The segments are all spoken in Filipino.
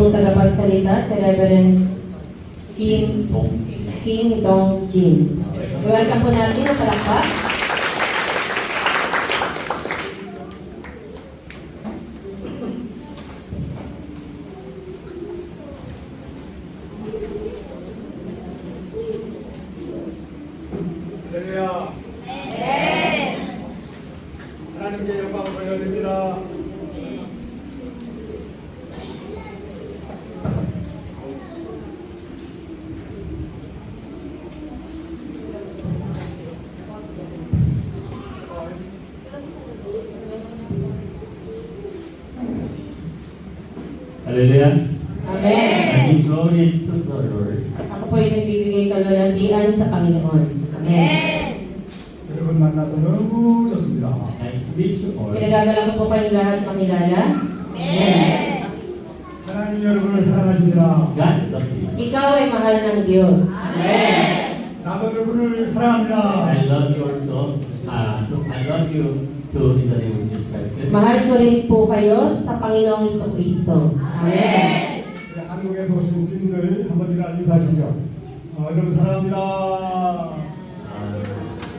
pong tagapagsalita, si Reverend Kim Dong Jin. Welcome po natin ang palakpak. 할렐루야. 하나님께 영광을 돌려드립니다. Hallelujah. Amen. And we glory to the Lord. Ako po ay nagbibigay kalwalandian sa Panginoon. Amen. 여러분 만나서 너무 좋습니다. Nice to meet you all. Pinagagala ko po kayong lahat makilala. Amen. 하나님 여러분을 사랑하십니다. God loves you. Ikaw ay mahal ng Diyos. Amen. 나도 여러분을 사랑합니다. I love you also. I love you too in the name of Jesus Christ. Mahal ko rin po kayo sa Panginoong Jesucristo. Amen. 한국에서 오신 주님들 한번 인사하시죠. 여러분 사랑합니다.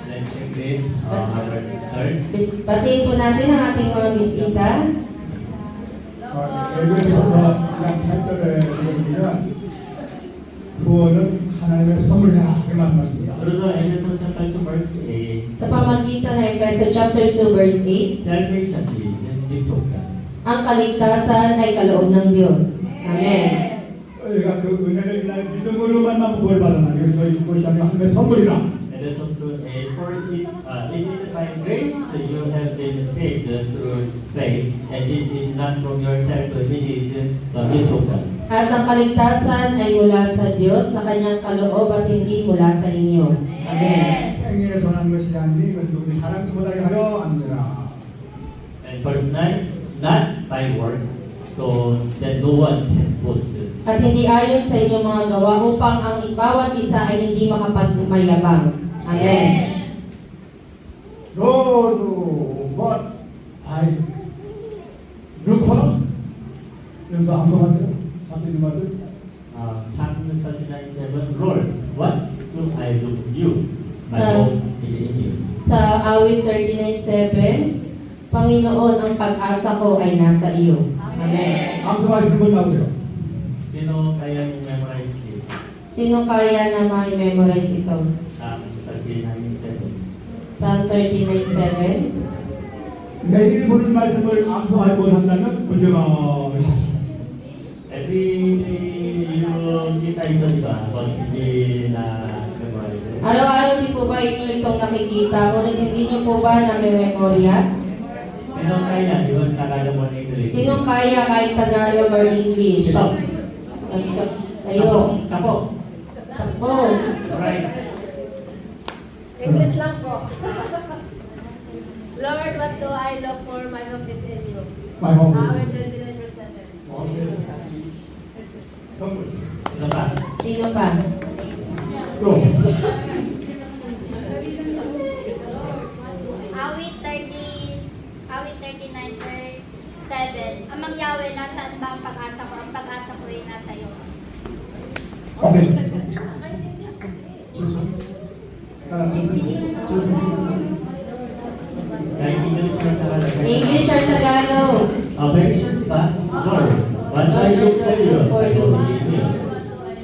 Let's greet our sisters. Batiin po natin ang ating mga bisita. 예배에서 그냥 8절에 보면 구원은 하나님의 선물이다 이렇게 말씀하십니다. Brother, Efeso chapter 2 verse 8. Sa pamagitan ng Efeso chapter 2 verse 8, Salvation is in the token. ang kaligtasan ay kaloob ng Diyos. Amen. 저희가 그 은혜를 인하여 믿음으로만 구원받았나 이것이 아니라 하나님의 선물이라. Efeso 2:8. For it is by grace that you have been saved through faith, and this is not from yourself, but it is the gift of God. At ang kaligtasan ay mula sa Diyos na kanyang kaloob at hindi mula sa inyo. Amen. 행위에서 난 것이 아니니 이것은 우리 사랑치 못하게 하려 합니다. And verse 9, not by works, so that no one can boast. At hindi ayon sa inyong mga gawa upang ang bawat isa ay hindi makapagmayabang. Amen. Lord, what I look for? 여러분도 암송하세요. 하나님 말씀. Psalm 39:7, Lord, what do I look to you? My Sa- hope is in you. Sa awit 39:7, Panginoon, ang pag-asa ko ay nasa iyo. Amen. 암송하시는 분 나오세요. Sino kaya yung memorize this? Sino kaya na ma-memorize ito? Psalm 39:7. Psalm 39:7. 매일 보는 말씀을 암송하지 못한다면 문제가 Every day you kita ito, di ba? But hindi na memorize. Araw-araw di po ba inyo itong nakikita? Ngunit hindi nyo po ba na-memorya? Sino kaya? Yun, Tagalog or English? Sinong kaya kahit Tagalog or English? Sino? Basta kayo. Tapo. Takbo. Right. English lang po. Lord, what do I look for? My hope is in you. My home. Awit 29 verse 7. 선물. Sino pa? Sino pa? 또 Awit 39 verse 7. Amang Yahweh, nasaan ba ang pag-asa ko? Ang pag-asa ko ay nasa iyo. 오케이. 주소. 따라 주소. 주소. Kahit English or Tagalog? English or Tagalog? Very sure, di ba? Lord, what do I look for you? For you.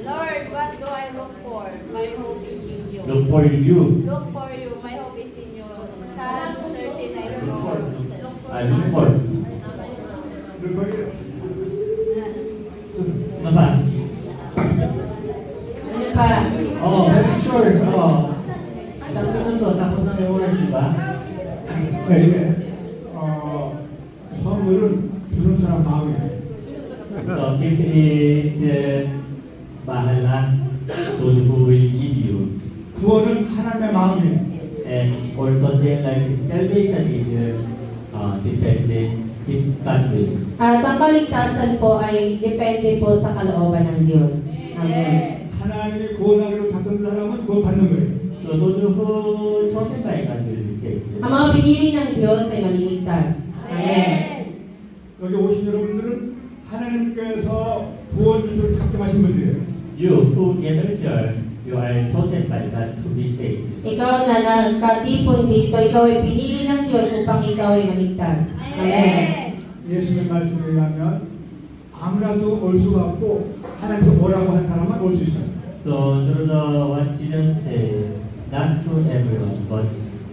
Lord, what do I look for? My hope is in you. Look for you. Look for you. My hope is in you. Psalm 39 Look for. Look for. Look for. 물건이에요. Sino pa? Ano pa? Very sure. Isang minuto, tapos na memorize, di ba? 네, 이게 선물은 주는 사람 마음이에요. So, gift is bahala those who will give you. 구원은 하나님의 마음이에요. And also same like salvation is dependent His God's will. At ang kaligtasan po ay depende po sa kalooban ng Diyos. Amen. 하나님이 구원하기로 작정된 사람은 구원받는 거예요. So those who chosen by God will be saved. Ang mga pinili ng Diyos ay maliligtas. Amen. 여기 오신 여러분들은 하나님께서 구원 확정하신 분들이에요. You who gather here, you are chosen by God to be saved. Ikaw na nakatipon dito, ikaw ay pinili ng Diyos upang ikaw ay maligtas. Amen. 예수님 말씀에 의하면 아무라도 올 수가 없고 하나님께서 오라고 한 사람만 올 수 있어요. So through the what Jesus said, not to everyone, but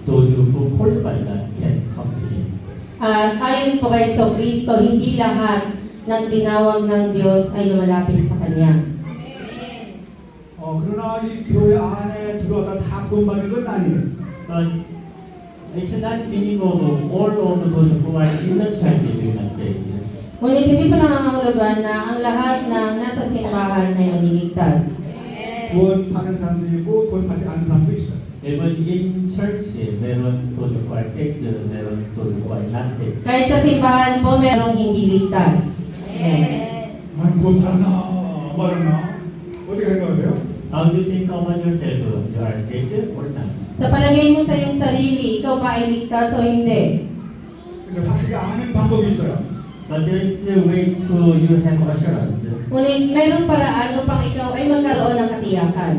those who called by God can come to Him. At ayon po kay Kristo, hindi lahat ng tinawag ng Diyos ay lumalapit sa Kanya. 그러나 이 교회 안에 들어와서 다 구원받는 건 아니에요. But it's not meaning of all of those who are in the church will not saved. Ngunit hindi pa nangangahulugan na ang lahat ng nasa simbahan ay maliligtas. 구원받는 사람도 있고 구원받지 않는 사람도 있어요. Even in church, meron those who are saved, meron those who are not saved. Kahit sa simbahan po, merong hindi ligtas. Amen. 구원받나 말았나 어떻게 생각하세요? How do you think about yourself? You are saved or not? Sa palagay mo sa iyong sarili, ikaw ba ay ligtas o hindi? 근데 확실히 아는 방법이 있어요. But there is a way to you have assurance. Ngunit mayroong paraan upang ikaw ay magkaroon ng katiyakan.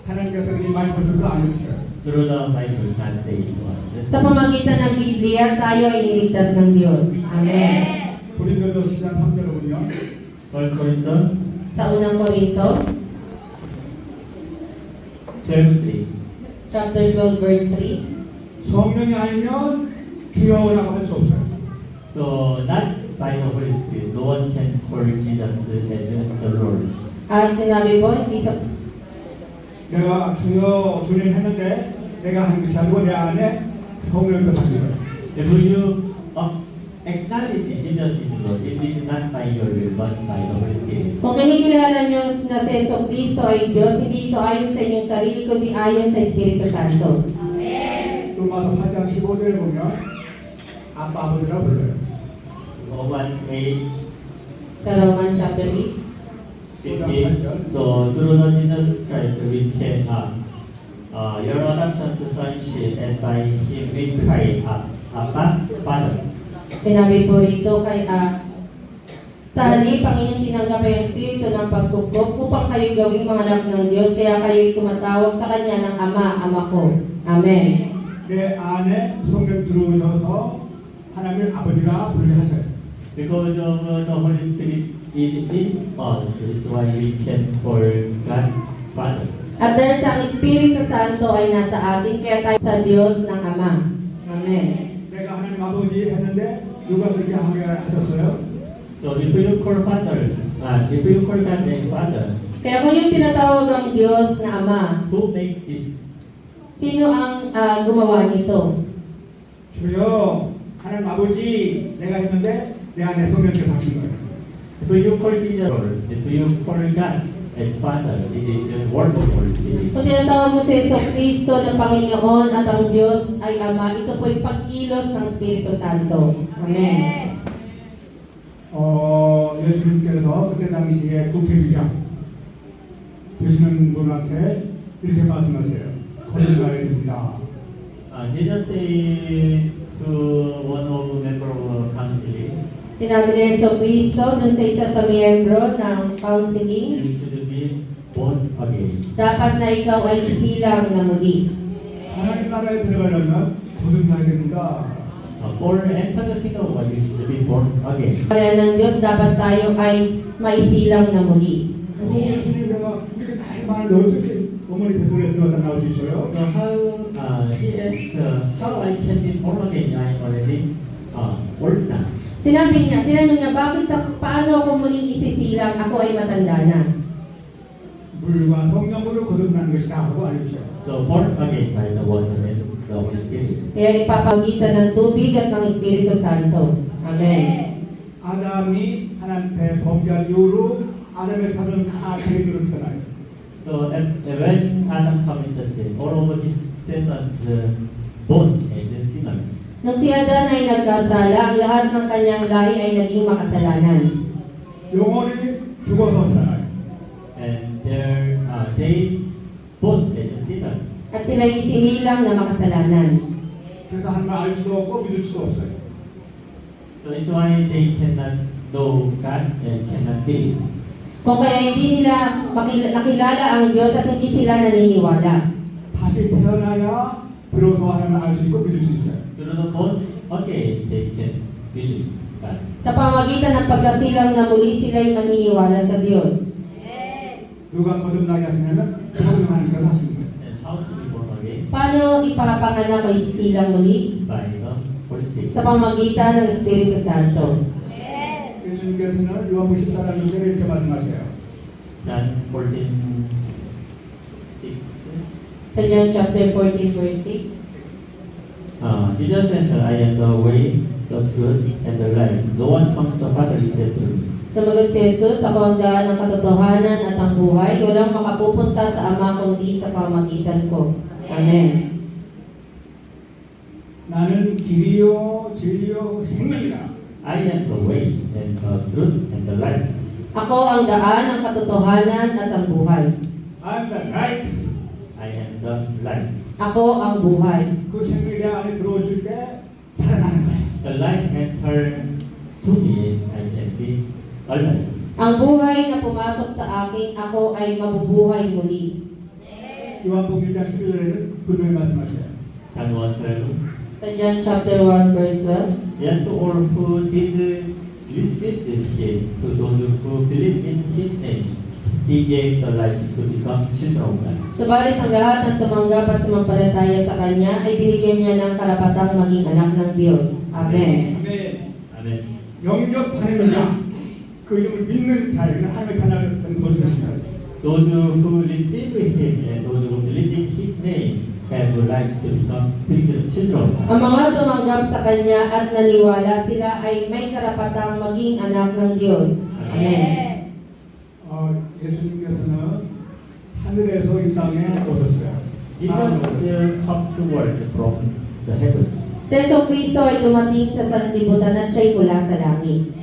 하나님께서 이 말씀을 듣고 알려주셔요. Through the Bible, God says to us. Sa pamagitan ng Biblia, tayo ay iniligtas ng Diyos. Amen. 고린도서 10장 3절을 보면 1 Corinthians Sa unang Korinto, 12:3. chapter 12, verse 3. 성령이 아니면 주여라고 할 수 없어요. So, not by the Holy Spirit, no one can call Jesus as the Lord. At sinabi po, hindi sa 내가 주여 주님 했는데 내가 하는 것이 아니고 내 안에 성령도 사실은 If you acknowledge Jesus is Lord, it is not by your will, but by the Holy Spirit. Kung kinikilala nyo na si Kristo ay Diyos, hindi ito ayon sa inyong sarili, kundi ayon sa Espiritu Santo. 로마서 8장 15절에 보면 아빠 아버지라고 불러요. Romans 8, Sa Roman chapter 8. 15. So, through the Jesus Christ, we can your adoption to sonship, and by Him we cry, Abba, Father. Sinabi po rito kay sa halip, ang inyong tinanggap ay ang Espiritu ng pagkukup upang kayo'y gawing mga anak ng Diyos, kaya kayo'y tumatawag sa Kanya ng Ama, Ama ko. Amen. 내 안에 성령 들어오셔서 하나님을 아버지가 부르하셔요. Because of the Holy Spirit is in us, it's why we can call God Father. At dahil sa ang Espiritu Santo ay nasa atin, kaya tayo sa Diyos ng Ama. Amen. 내가 하나님 아버지 했는데 누가 그렇게 하게 하셨어요? So if you call Father, if you call God as Father, Kaya kung yung tinatawag ang Diyos na Ama, who make this? sino ang gumawa nito? 주여 하나님 아버지 내가 했는데 내 안에 성령께서 하신 거예요. If you call Jesus Lord, if you call God as Father, it is a word of Holy Spirit. Kung tinatawag mo si Kristo na Panginoon at ang Diyos ay Ama, ito po'y pagkilos ng Espiritu Santo. Amen. 예수님께서 그때 당시에 국회의장 되시는 분한테 이렇게 말씀하세요. 거듭나야 됩니다. Jesus said to one of the member of council, Sinabi ni Kristo dun sa isa sa miyembro ng counseling, you should be born again. dapat na ikaw ay isilang na muli. 하나님 나라에 들어가려면 거듭나야 됩니다. For enter the kingdom of God, you should be born again. Kaya ng Diyos, dapat tayo ay maisilang na muli. 예수님 내가 이렇게 나이 많은데 어떻게 어머니 뱃속에 들어갔다 나올 수 있어요? So how he asked how I can be born again? I am already old now. Sinabi niya, tinanong niya, paano ako muling isisilang? Ako ay matanda na. 물과 성령으로 거듭나는 것이다 하고 알려주셔요. So born again by the water and the Holy Spirit. Kaya ipapagitan ng tubig at ng Espiritu Santo. Amen. 아담이 하나님의 범죄한 이후로 아담의 삶은 다 죄인으로 태어나요. So when Adam committed sin, all of his descendants born as sinners. Nung si Adan ay nagkasala, ang lahat ng kanyang lahi ay naging makasalanan. 영원히 죽어서 살아요. And they born as sinners. At sila'y isinilang na makasalanan. 그래서 하나님을 알 수도 없고 믿을 수도 없어요. So it's why they cannot know God and cannot believe. Kung kaya hindi nila nakilala ang Diyos at hindi sila naniniwala. 다시 태어나야 비로소 하나님을 알 수 있고 믿을 수 있어요. Through the born again, they can believe God. Sa pamagitan ng pagkasilang na muli sila'y maniniwala sa Diyos. 누가 거듭나게 하시냐면 성령 하나님께서 하시는 거예요. And how to be born again? Paano ipapanganak ay silang muli? By the Holy Spirit. Sa pamagitan ng Espiritu Santo. 예수님께서는 요한복음 14장 6절에 이렇게 말씀하세요. John 14:6. Sa John chapter 14 verse 6. Jesus answered, I am the way, the truth, and the life. No one comes to the Father except through me. Sumagot si Jesus, ako ang daan ng katotohanan at ang buhay. Walang makapupunta sa Ama kundi sa pamagitan ko. Amen. 나는 길이요 진리요 생명이다. I am the way, and the truth, and the life. Ako ang daan ng katotohanan at ang buhay. I'm the light. I am the life. Ako ang buhay. 그 생명이 내 안에 들어오실 때 살아나는 거예요. The life entered to me, I can be alive. Ang buhay na pumasok sa akin, ako ay mabubuhay muli. 요한복음 1장 12절에는 분명히 말씀하세요. John 1:12. Sa John chapter 1 verse 12. Yet to all who did receive him, to those who believe in his name, he gave the life to become children of God. Subalit ang lahat ng tumanggap at sumampalataya sa Kanya ay binigyan niya ng karapatang maging anak ng Diyos. Amen. 아멘. Amen. 영접하는 자, 그 이름을 믿는 자에게는 하나님의 자녀를 거두시는 Those who receive him and those who believe in his name have the life to become children of God. Ang mga tumanggap sa Kanya at naniwala, sila ay may karapatang maging anak ng Diyos. Amen. 예수님께서는 하늘에서 이 땅에 오셨어요. Jesus come to world from the heaven. Si Yesu Cristo ay dumating sa sanlibutan at siya'y mula sa langit.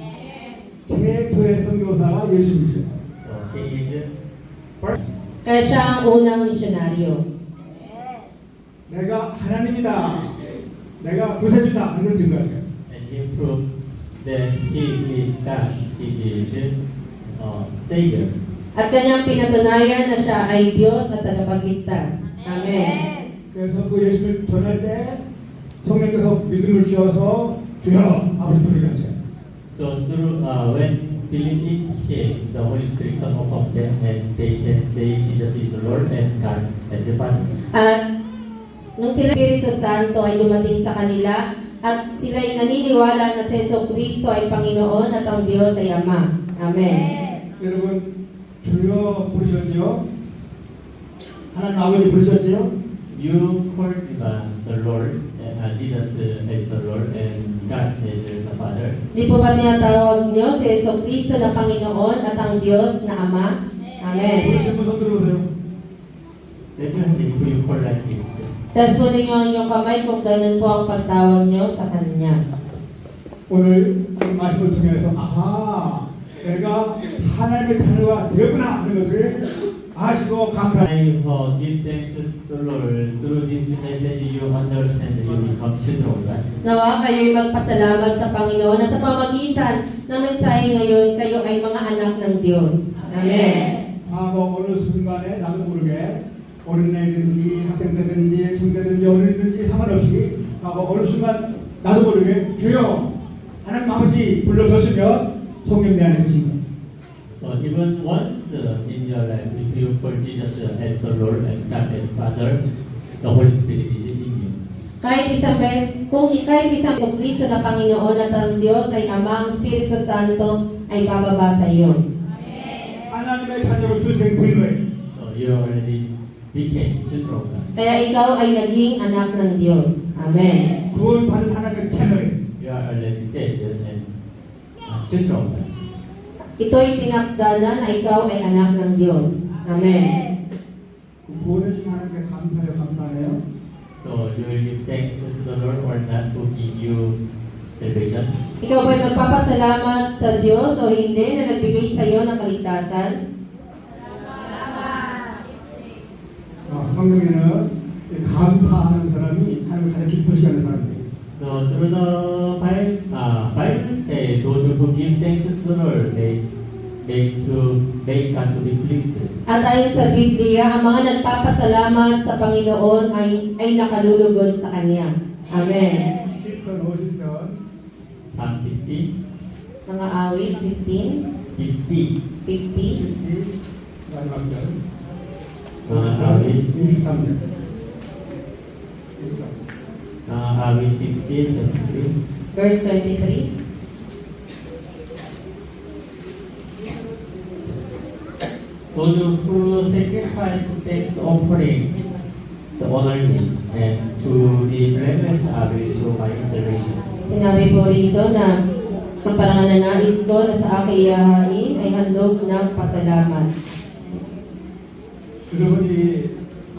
최초의 선교사가 예수님이세요. So he is first. Kaya siya ang unang misyonaryo. 내가 하나님이다. 내가 구세주다. 이걸 증거하세요. And he proved that he is God. He is Savior. At kanyang pinatunayan na siya ay Diyos at tagapagligtas. Amen. 그래서 그 예수를 전할 때 성령께서 믿음을 주셔서 주여 아버지 부르게 하세요. So through when believing him, the Holy Spirit come upon them, and they can say Jesus is the Lord and God as the Father. At nung sila Espiritu Santo ay dumating sa kanila at sila'y naniniwala na si Yesu Cristo ay Panginoon at ang Diyos ay Ama. Amen. 여러분 주여 부르셨지요? 하나님 아버지 부르셨지요? You called the Lord, Jesus as the Lord, and God as the Father. Di po ba tinatawag niyo si Yesu Cristo na Panginoon at ang Diyos na Ama? Amen. 부르신 분손 들어오세요. Definitely, who you call like this. Taas po ninyo ang inyong kamay kung ganun po ang pagtawag niyo sa Kanya. 오늘 이 말씀을 통해서 아하 내가 하나님의 자녀가 되었구나 하는 것을 아시고 감사. I give thanks to the Lord. Through this message, you understand that you become children of God. Nawa kayo'y magpasalamat sa Panginoon at sa pamagitan ng mensahe ngayon, kayo ay mga anak ng Diyos. Amen. 과거 어느 순간에 나도 모르게 어린애든지 학생 때든지 중대든지 어른이든지 상관없이 과거 어느 순간 나도 모르게 주여 하나님 아버지 불러줬으면 성령 내 안에 계신 거예요. So even once in your life, if you call Jesus as the Lord and God as Father, the Holy Spirit is in you. Kahit isang Kristo na Panginoon at ang Diyos ay Ama, ang Espiritu Santo ay bababa sa iyo. 하나님의 자녀로 출생 된 거예요. So you already became children of God. Kaya ikaw ay naging anak ng Diyos. Amen. 구원받은 하나님의 자녀예요. You are already saved and children of God. Ito'y tinakdanan na ikaw ay anak ng Diyos. Amen. 구원해 주신 하나님께 감사해요. 감사해요. So you will give thanks to the Lord or not who give you salvation. Ikaw ba'y magpapasalamat sa Diyos o hindi na nagbigay sa iyo ng kaligtasan? 성경에는 감사하는 사람이 하나님을 가장 기쁘시게 하는 사람이에요. So through the Bible say those who give thanks to the Lord, they make God to be pleased. At ayon sa Biblia, ang mga nagpapasalamat sa Panginoon ay nakalulugod sa Kanya. Amen. 10편 50편 Psalm 50, Mga awit 15, 50, 50, 마지막 절 mga awit, 23절 mga awit 50, 23. verse 23. Those who sacrifice thanks offering honor me, and to be blameless I will show my salvation. Sinabi po rito na ang parangalanais ko na sa aking ihahain ay handog ng pasalamat. 여러분이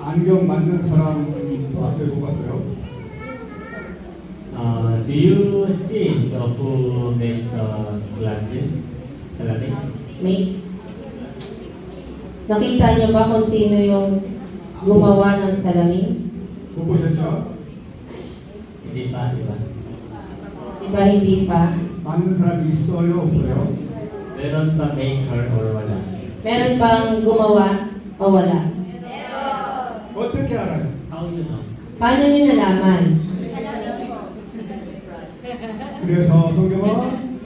안경 만든 사람 봤어요? 못 봤어요? Do you see who made the glasses? Salamin? May nakita niyo ba kung sino yung gumawa ng salamin? 못 보셨죠? Hindi pa, di ba? Diba hindi pa? 만든 사람이 있어요? 없어요? Meron pa maker or wala? Meron bang gumawa o wala? 어떻게 알아요? How you know? Paano niyo nalaman? 그래서 성경은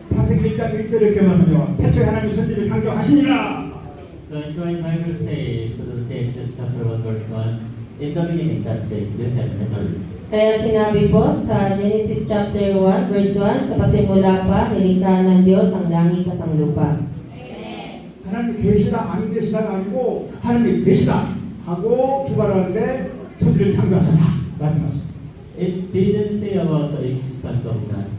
창세기 1장 1절 이렇게 말하죠. 태초에 하나님이 천지를 창조하시니라. So it's why Bible say to Genesis chapter 1 verse 1, in the beginning God created heaven and earth. Kaya sinabi po sa Genesis chapter 1 verse 1, sa pasimula pa, nilikha ng Diyos ang langit at ang lupa. 하나님 계시다 안 계시다가 아니고 하나님 계시다 하고 출발하는데 천지를 창조하셨다 말씀하셨어요. It didn't say about the existence of God.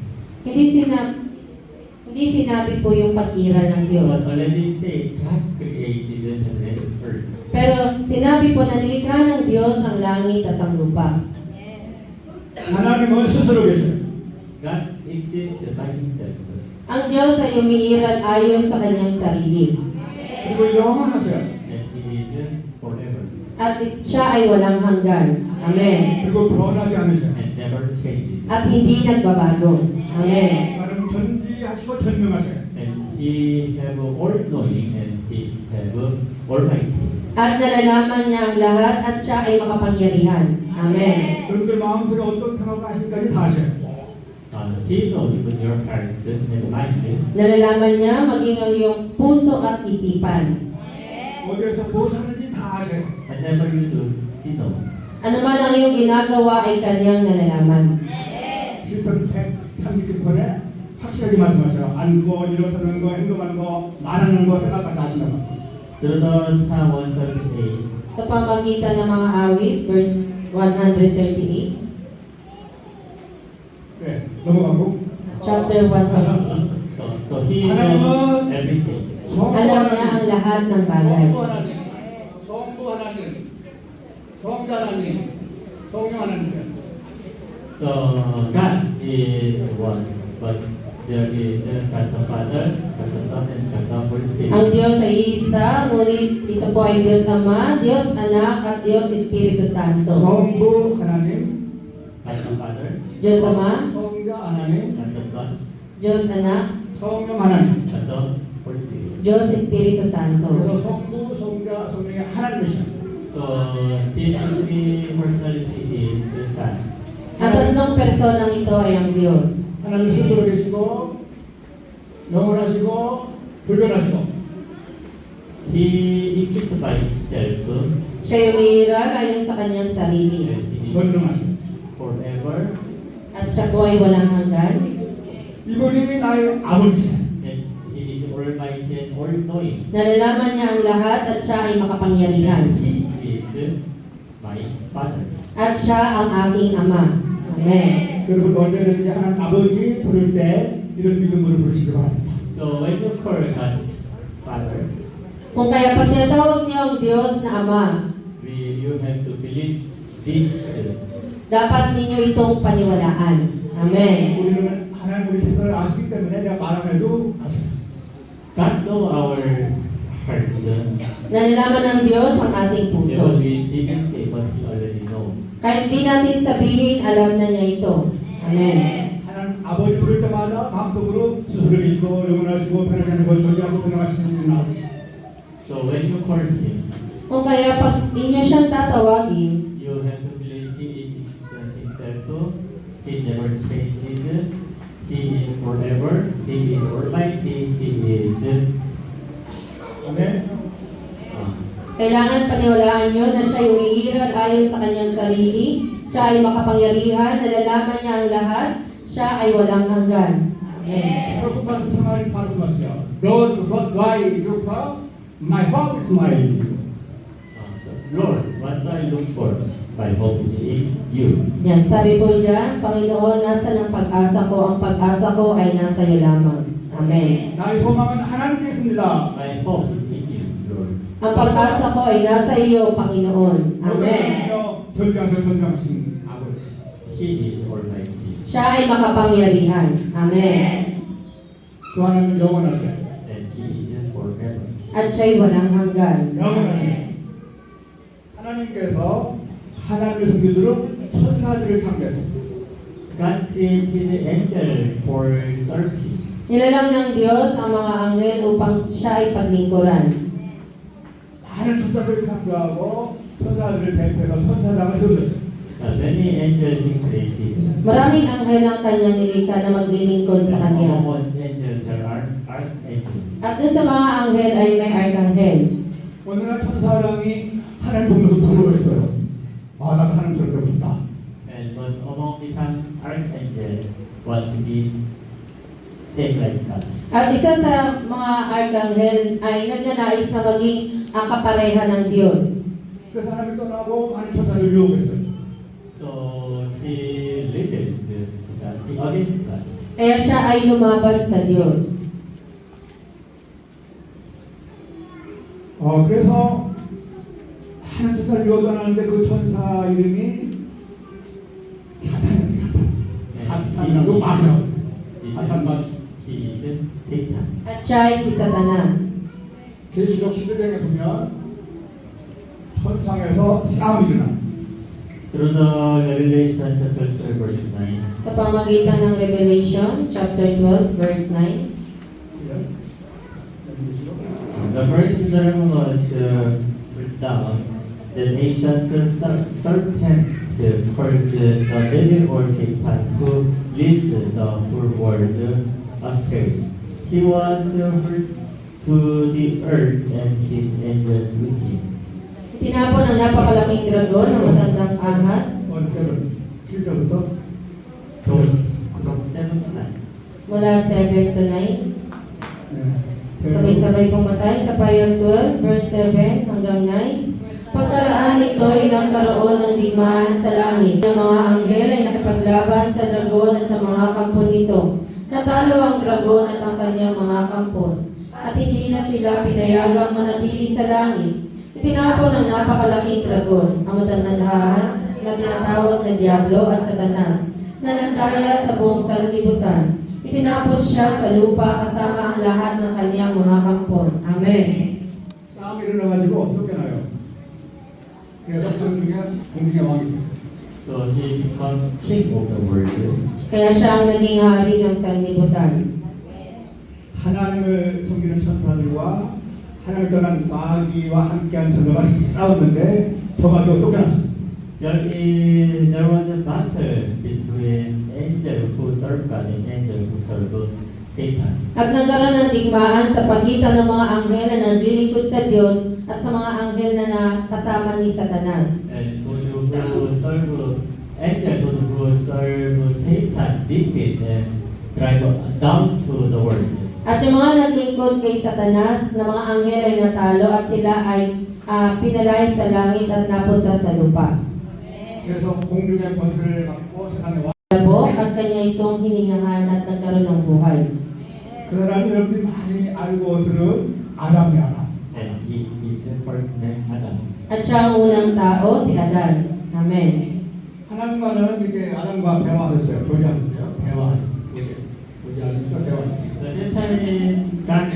Hindi sinabi po yung pag-ira ng Diyos. But already say God created heaven and earth. Pero sinabi po na nilikha ng Diyos ang langit at ang lupa. 하나님은 스스로 계셔요. God exists by himself. Ang Diyos ay umiiral ayon sa kanyang sarili. 그리고 영원하셔요. And he is forever. At siya ay walang hanggan. Amen. 그리고 변하지 않으셔요. And never changes. At hindi nagbabago. Amen. 하나님 전지하시고 전능하셔요. And he have all knowing and he have almighty. At nalalaman niya ang lahat at siya ay makapangyarihan. Amen. 여러분들 마음속에 어떤 생각을 하시는지 다 아셔요. He knows even your heart and mind. Nalalaman niya maging ang iyong puso at isipan. 어디에서 무엇 하는지 다 아셔요. Whatever you do, he knows. Ano man ang iyong ginagawa ay kanyang nalalaman. 시편 139편에 확실하게 말씀하셔요. 앉고 일어서는 거, 행동하는 거, 말하는 거, 생각까지 하신다고. Through the Psalm 138, Sa pamagitan ng mga awit, verse 138, 네, 넘어가고. chapter 128. so he knows everything. Alam niya ang lahat ng bagay. 성부 하나님, 성자 하나님, 성령 하나님. So God is one, but there is God the Father, God the Son, and God the Holy Spirit. Ang Diyos ay isa, ngunit ito po ay Diyos Ama, Diyos Anak, at Diyos Espiritu Santo. 성부 하나님, God the Father, Diyos Ama, 성자 하나님, God the Son, Diyos Anak, 성령 하나님. God the Holy Spirit. Diyos Espiritu Santo. 그래서 성부, 성자, 성령의 하나님이시죠. So this three personality is God. At tatlong personang ito ay ang Diyos. 하나님 스스로 계시고 영원하시고 불변하시고 He exists by himself Siya umiiral ayon sa kanyang sarili. and he is 전능하시고 forever, At siya po ay walang hanggan. 이분이 나의 아버지세요. and he is almighty and all-knowing. Nalalaman niya ang lahat at siya ay makapangyarihan. And he is my Father. At siya ang aking Ama. Amen. 여러분 언제든지 하나님 아버지 부를 때 이런 믿음으로 부르시기 바랍니다. So when you call God Father, Kung kaya pag tinatawag niyo ang Diyos na Ama, you have to believe this. dapat ninyo itong paniwalaan. Amen. 우리는 하나님 우리 생각을 아시기 때문에 내가 말 안 해도 아셔요. God know our heart. Nalalaman ng Diyos ang ating Even puso. we didn't say, but He already know. Kahit di natin sabihin, alam na niya ito. Amen. 하나님 아버지 부를 때마다 마음속으로 스스로 계시고 거룩하시고 영원하시고 편하지 않고 존재하고 존경하시는 아버지. So when you call him, Kung kaya pag inyo siyang tatawagin, you have to believe he is himself too. He never changes. He is forever. He is almighty. He is. 아멘. kailangan paniwalaan nyo na siya'y umiiral ayon sa kanyang sarili, siya ay makapangyarihan, nalalaman niya ang lahat, siya ay walang hanggan. Amen. 바로 그 말씀 정말 바로 그 말씀이야. Lord, what do I look for? My hope is my Lord, what do I look for? My hope is in you. Yan, sabi po dyan, Panginoon, nasa ng pag-asa ko, ang pag-asa ko ay nasa iyo lamang. Amen. 나의 소망은 하나님께 있습니다. My hope is in you, Lord. Ang pag-asa ko ay nasa iyo, Panginoon. Amen. 존재하셔 존경하신 아버지. He is almighty. Siya ay makapangyarihan. Amen. 또 하나님은 영원하세요. And he is forever. At siya'y walang hanggan. 영원하세요. 하나님께서 하나님을 섬기도록 천사들을 창조했습니다. God created angel for serving. Nilalang ng Diyos ang mga anghel upang siya ay paglingkuran. 많은 천사들을 창조하고 천사들을 대표해서 천사장을 세우셨어요. Many angels he created. Maraming anghel ang kanyang nilikha na maglilingkod sa kanya. Among angels there are archangels. At dun sa mga anghel ay may arkanghel. 어느 날 천사장이 하나님 보면서 부러워했어요. 아, 나도 하나님처럼 되고 싶다. And but among the some archangels want to be same like God. At isa sa mga arkanghel ay nagnanais na maging ang kapareha ng Diyos. 그래서 하나님을 떠나고 많은 천사를 유혹했어요. So he rebelled God, he against God. Kaya siya ay lumaban sa Diyos. 그래서 하나님 천사를 유혹하는데 그 천사 이름이 사탄입니다. 사탄이라고 말해요. 사탄 맞. He is Satan. At siya ay si Satanas. 계시록 11장에 보면 천상에서 싸움이 일어나. Through the Revelation chapter 12 verse 9. Sa pamagitan ng Revelation, chapter 12, verse 9. The first ceremony was down. The ancient serpent called the devil or Satan, who leads the whole world astray. He was hurled to the earth and his angels with him. Tinapon ang napakalaking dragon ng matandang ahas 어디 7절부터 Verse 7 to 9. mula 7 to 9. Sabay-sabay pong basahin sa Fire 12, verse 7 hanggang 9. Pagkaraan nito'y nagkaroon ng digmaan sa langit. Ang mga anghel ay nakipaglaban sa dragon at sa mga kampo nito. Natalo ang dragon at ang kanyang mga kampo. At hindi na sila pinayagang manatili sa langit. Itinapon ang napakalaking dragon, ang matandang ahas, na tinatawag na Diablo at Satanas, na nandaya sa buong sanlibutan. Itinapon siya sa lupa kasama ang lahat ng kanyang mga kampon. Amen. 싸움이 일어나가지고 쫓겨나요. 그래서 공중의 왕이 돼요. So he became king of the world. Kaya siya ang naging hari ng sanlibutan. 하나님을 섬기는 천사들과 하나님을 떠난 마귀와 함께한 천사가 싸웠는데 저가 쫓겨났어요. There was a battle between angel who served God and angel who served Satan. At nagkaroon ng digmaan sa pagitan ng mga anghel na naglilingkod sa Diyos at sa mga anghel na kasama ni Satanas. And those who serve angel, those who serve Satan, defeat and drive down to the world. At yung mga naglingkod kay Satanas na mga anghel ay natalo at sila ay pinalay sa langit at napunta sa lupa. 그래서 공중의 권세를 받고 세상에 와. Labo at kanya itong hiningahan at nagkaroon ng buhay. 그 사람이 여러분들이 많이 알고 들은 아담이야. And he is the first man, Adam. At siya ang unang tao, si Adan. Amen. 하나님과는 이렇게 아담과 대화하셨어요. 교제하셨어요. 대화. 교제하시니까 대화. At that time, God,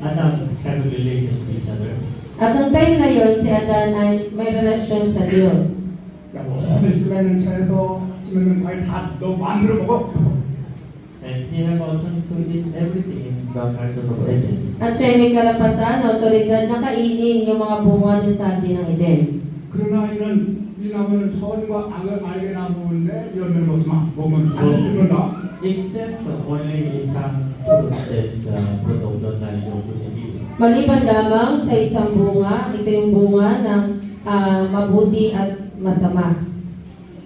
Adam have a relationship with each other. At nung time na yon, si Adan ay may relasyon sa Diyos. 야, 모든 시간은 차에서 찌는 과일 다 너 만들어 먹어. And he have also to eat everything in the Garden of Eden. At siya'y may karapatan, otoridad na kainin yung mga bunga dun sa Hardin ng Eden. 그러나 이 나무는 선과 악을 알게 나무인데 열매를 먹으면 안 죽는다. Except only isang fruit that fruit of the knowledge of good and evil. Maliban lamang sa isang bunga, ito yung bunga ng mabuti at masama.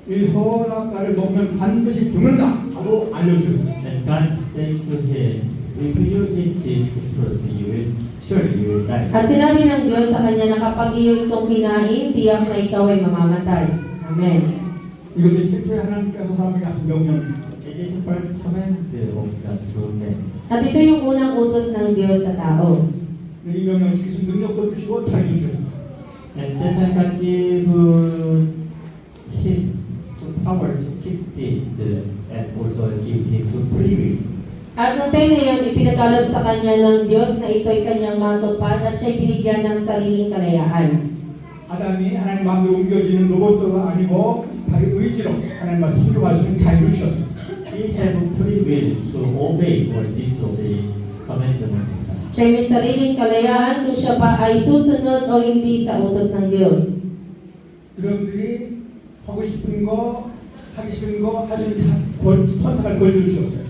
이 선악과를 먹으면 반드시 죽는다 하고 알려주셨어요. And God said to him, if you eat this fruit, surely you will die. At sinabi ng Diyos sa kanya na kapag iyo itong kinain, tiyak na ikaw ay mamamatay. Amen. 이것이 최초에 하나님께서 사람에게 하신 명령입니다. It is the first command of God to man. At ito yung unang utos ng Diyos sa tao. 이 명령 지키신 능력도 주시고 자유 주셨습니다. And that God gave him to power to keep this and also give him to free will. At nung time na yun, ipinagkaloob sa kanya ng Diyos na ito'y kanyang matupad at siya'y binigyan ng sariling kalayaan. 아담이 하나님 마음대로 옮겨지는 로봇도가 아니고 자기 의지로 하나님 말씀 순종할 수 있는 자유를 주셨습니다. He have free will to obey or disobey commandment of God. Siya'y may sariling kalayaan kung siya ba ay susunod o hindi sa utos ng Diyos. 여러분들이 하고 싶은 거, 하기 싫은 거 하시는 선택할 권리를 주셨어요.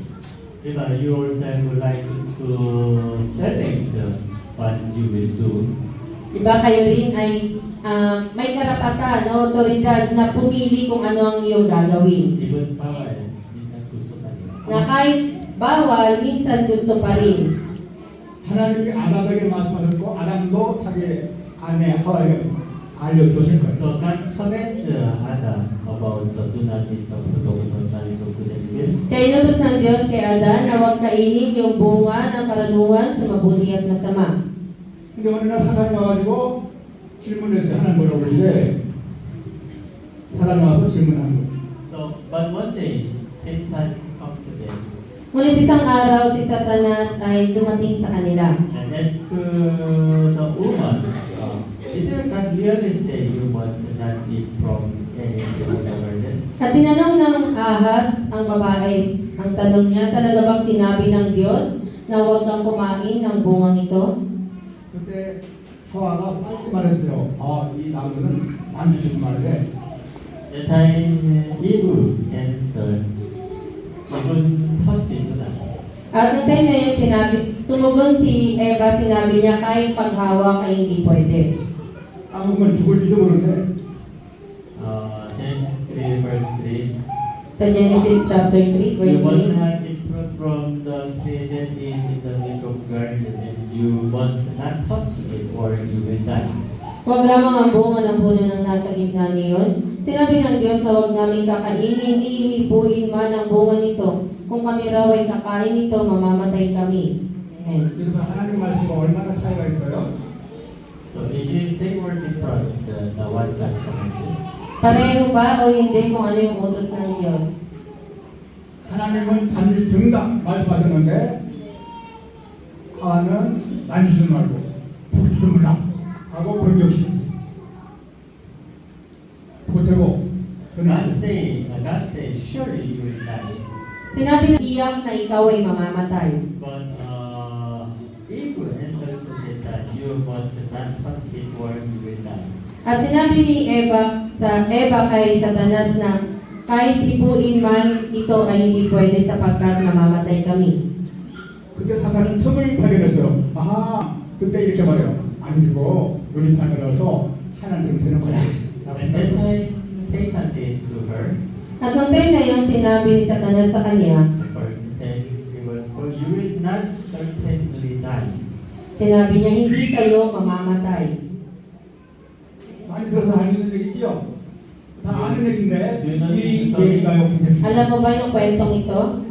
If you also would like to select what you will do, Diba kayo rin ay may karapatan o otoridad na pumili kung ano ang iyong gagawin. even power, minsan gusto pa rin. Na kahit bawal, minsan gusto pa rin. 하나님이 아담에게 말씀하셨고 아담도 자기 아내 하와에게 알려주셨을 거예요. So God commanded Adam about do not eat the fruit of the knowledge of good and evil. Kaya inutos ng Diyos kay Adan na huwag kainin yung bunga ng karunungan sa mabuti at masama. 근데 어느 날 사단이 와가지고 질문했어요. 하나님 뭐라고 그러시래? 사단이 와서 질문하는 거예요. So, but one day, Satan come to them Ngunit isang araw si Satanas ay dumating sa kanila. and asked the woman, did God really say you must not eat from any tree of the garden? At tinanong ng ahas ang babae, ang tanong niya, talaga bang sinabi ng Diyos na huwag kang kumain ng bungang ito? 그때 하와가 빨리 말했어요. 이 나무는 만지지 말래. That time, Eve answered, even touch it not. At noong time na yun, tumugon si Eva, sinabi niya, kahit paghawak ay hindi pwede. 까먹으면 죽을지도 모르는데 Genesis 3 verse 3. Sa Genesis chapter 3, You verse must 3. not eat fruit from the tree that is in the middle of garden, and you must not touch it, or you will die. Huwag lamang ang bunga ng puno ng nasa gitna niyon. Sinabi ng Diyos na huwag namin kakainin, ni hipuin man ang bunga nito. Kung kami raw ay kakain nito, mamamatay kami. Amen. 여러분 하나님 말씀과 얼마나 차이가 있어요? So is it same or different the one God commanded? Pareho ba o hindi kung ano yung utos ng Diyos? 하나님은 반드시 죽는다 말씀하셨는데 하와는 만지지 말고 죽지도 말라 하고 변경시켰어요. 보태고 God say, surely you will die. Sinabi ng iyak na ikaw ay mamamatay. But Eve answered to Satan, you must not touch it, or you will die. At sinabi ni Eva kay Satanas na kahit hipuin man, ito ay hindi pwede sapagkat mamamatay kami. 그때 사탄은 틈을 발견했어요. 그때 이렇게 말해요. 안 죽어. 눈이 밝아져서 하나님 되는 거야. 라고 At that 생각해요. time, Satan said to her, At nung time na yun, sinabi ni Satanas sa kanya, in Genesis 3 verse 4, you will not certainly die. sinabi niya, hindi kayo mamamatay. 많이 들어서 알는 얘기지요? 다 아는 얘기인데 이 네. 얘기가요. Alam mo ba yung kwentong ito?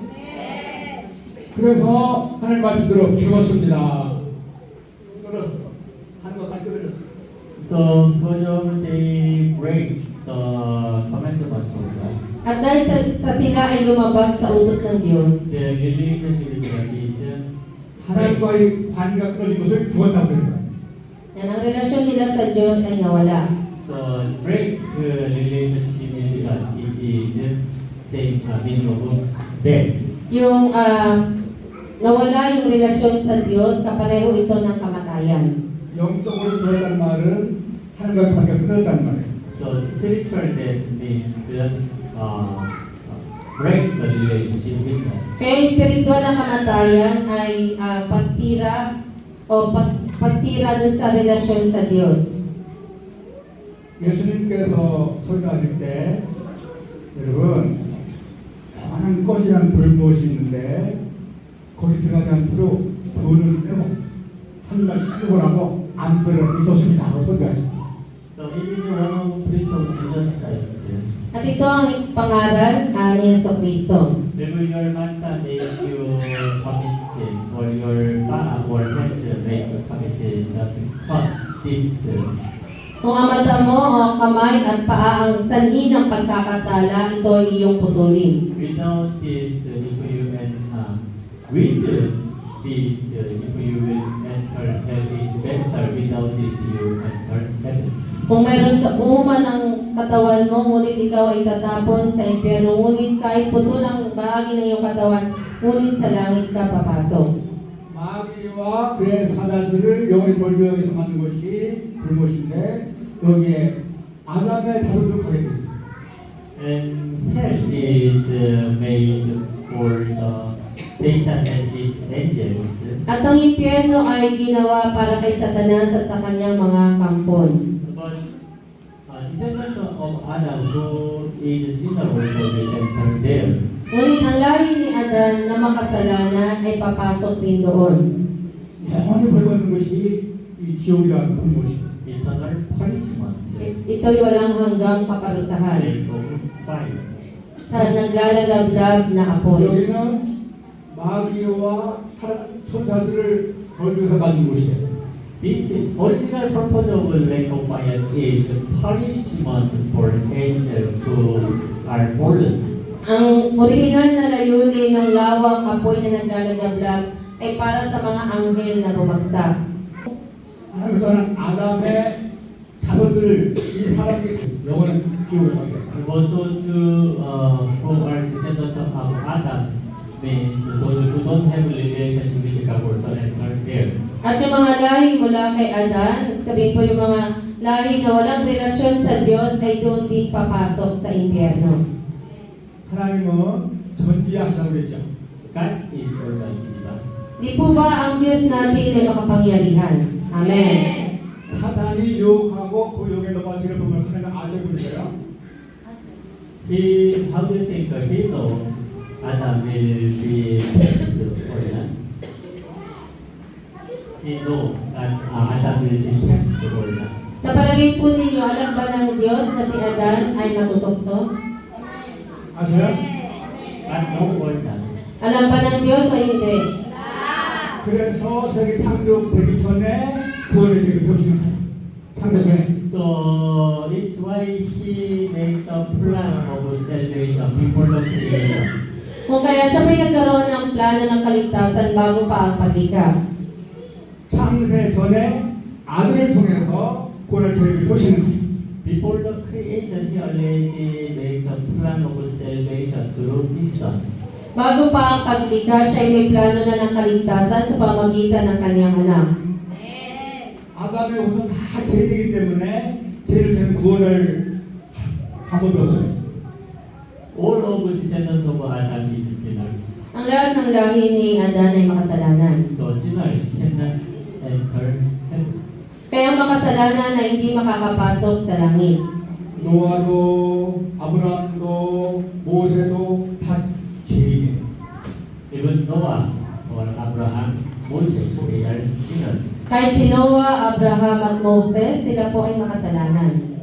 그래서 하나님 말씀대로 죽었습니다. 끊었어. 하는 것까지 끊어졌어. So, because they break the commandment of God, At dahil sa sila ay lumabag sa utos ng Diyos, their relationship with God is 하나님과의 관계가 끊어진 것을 죽었다고 그래요. yan ang relasyon nila sa Diyos ay nawala. so break relationship with God. It is same meaning of death. Yung nawala yung relasyon sa Diyos, kapareho ito ng kamatayan. 영적으로 죽었다는 말은 하나님과 관계가 끊었다는 말이에요. So spiritual death means break the relationship with God. Kaya yung spiritual na kamatayan ay pagsira o pagsira dun sa relasyon sa Diyos. 예수님께서 설교하실 때 여러분 영원한 꺼지는 불못이 있는데 거기 들어가지 않도록 불을 빼고 한발 찌르고 나고 안배를 있었습니다 하고 설교하십니다. So it is one of the preach of Jesus Christ. At ito ang pangaral ni Jesucristo. Whether your mata make you commit sin or your palm or hand make you commit sin, just cut this. Kung ang mata mo o kamay at paa ang sanhi ng pagkakasala, ito ay iyong putulin. Without this, if you with this, if you will enter hell is better. Without this, you enter heaven. Kung mayroon ka uman ang katawan mo, ngunit ikaw ay tatapon sa impyerno, ngunit kahit putol ang bahagi ng iyong katawan, ngunit sa langit ka papasok. 마귀와 그의 사자들을 영원히 벌주역에서 만든 것이 불못인데 여기에 아담의 자손도 가게 되어 있어요. And hell is made for the Satan and his angels. At ang impyerno ay ginawa para kay Satanas at sa kanyang mga kampon. But descendant of Adam, who is sinner, also will enter there. Ngunit ang lahi ni Adan na makasalanan ay papasok din doon. 영원히 벌받는 것이 이 지옥이라는 불못이에요. Eternal punishment. Ito'y walang hanggang kaparusahan Lake of fire. sa naglalagablab na apoy. 여기는 마귀와 천사들을 벌주역에서 만든 곳이에요. This original purpose of lake of fire is punishment for angels who are fallen. Ang orihinal na layunin ng lawang apoy na naglalagablab ay para sa mga anghel na bumagsak. 하나님께서는 아담의 자손들을 이 사람이 영원한 지옥에 가게 했어요. But those who are descendant of Adam means those who don't have relationship with God also enter there. At yung mga lahi mula kay Adan, sabihin po yung mga lahi na walang relasyon sa Diyos ay doon din papasok sa impyerno. 하나님은 전지하시다고 그랬죠. God is Almighty. Di po ba ang Diyos natin ay makapangyarihan? Amen. 사단이 유혹하고 그 유혹에 넘어지는 부분을 하나님 아시고 계세요? How do you think he know Adam will be kept for that? He know that Adam will be kept for that. Sa palagay po ninyo, alam ba ng Diyos na si Adan ay matutokso? 아세요? But no or that. Alam ba ng Diyos o hindi? 그래서 세계 창조되기 전에 구원의 길을 펴주는 거예요. 창조 전에. So it's why he made the plan of salvation before the creation. Kung kaya siya may nagkaroon ng plano ng kaligtasan bago pa ang paglikha. 창세 전에 아들을 통해서 구원의 계획을 펴시는 거예요. Before the creation, he already made the plan of salvation through his son. Bago pa ang paglikha, siya ay may plano na ng kaligtasan sa pamagitan ng kanyang anak. 아담의 후손 다 죄이기 때문에 죄를 때문에 구원을 한 번도 없어요. All of the descendants of Adam is sinner. Ang lahat ng lahi ni Adan ay makasalanan. So sinner cannot enter heaven. Kaya ang makasalanan na hindi makakapasok sa langit. 노아도 아브라함도 모세도 다 죄인이에요. Even Noah or Abraham, Moses, they are sinners. Kahit si Noah, Abraham at Moses, sila po ay makasalanan.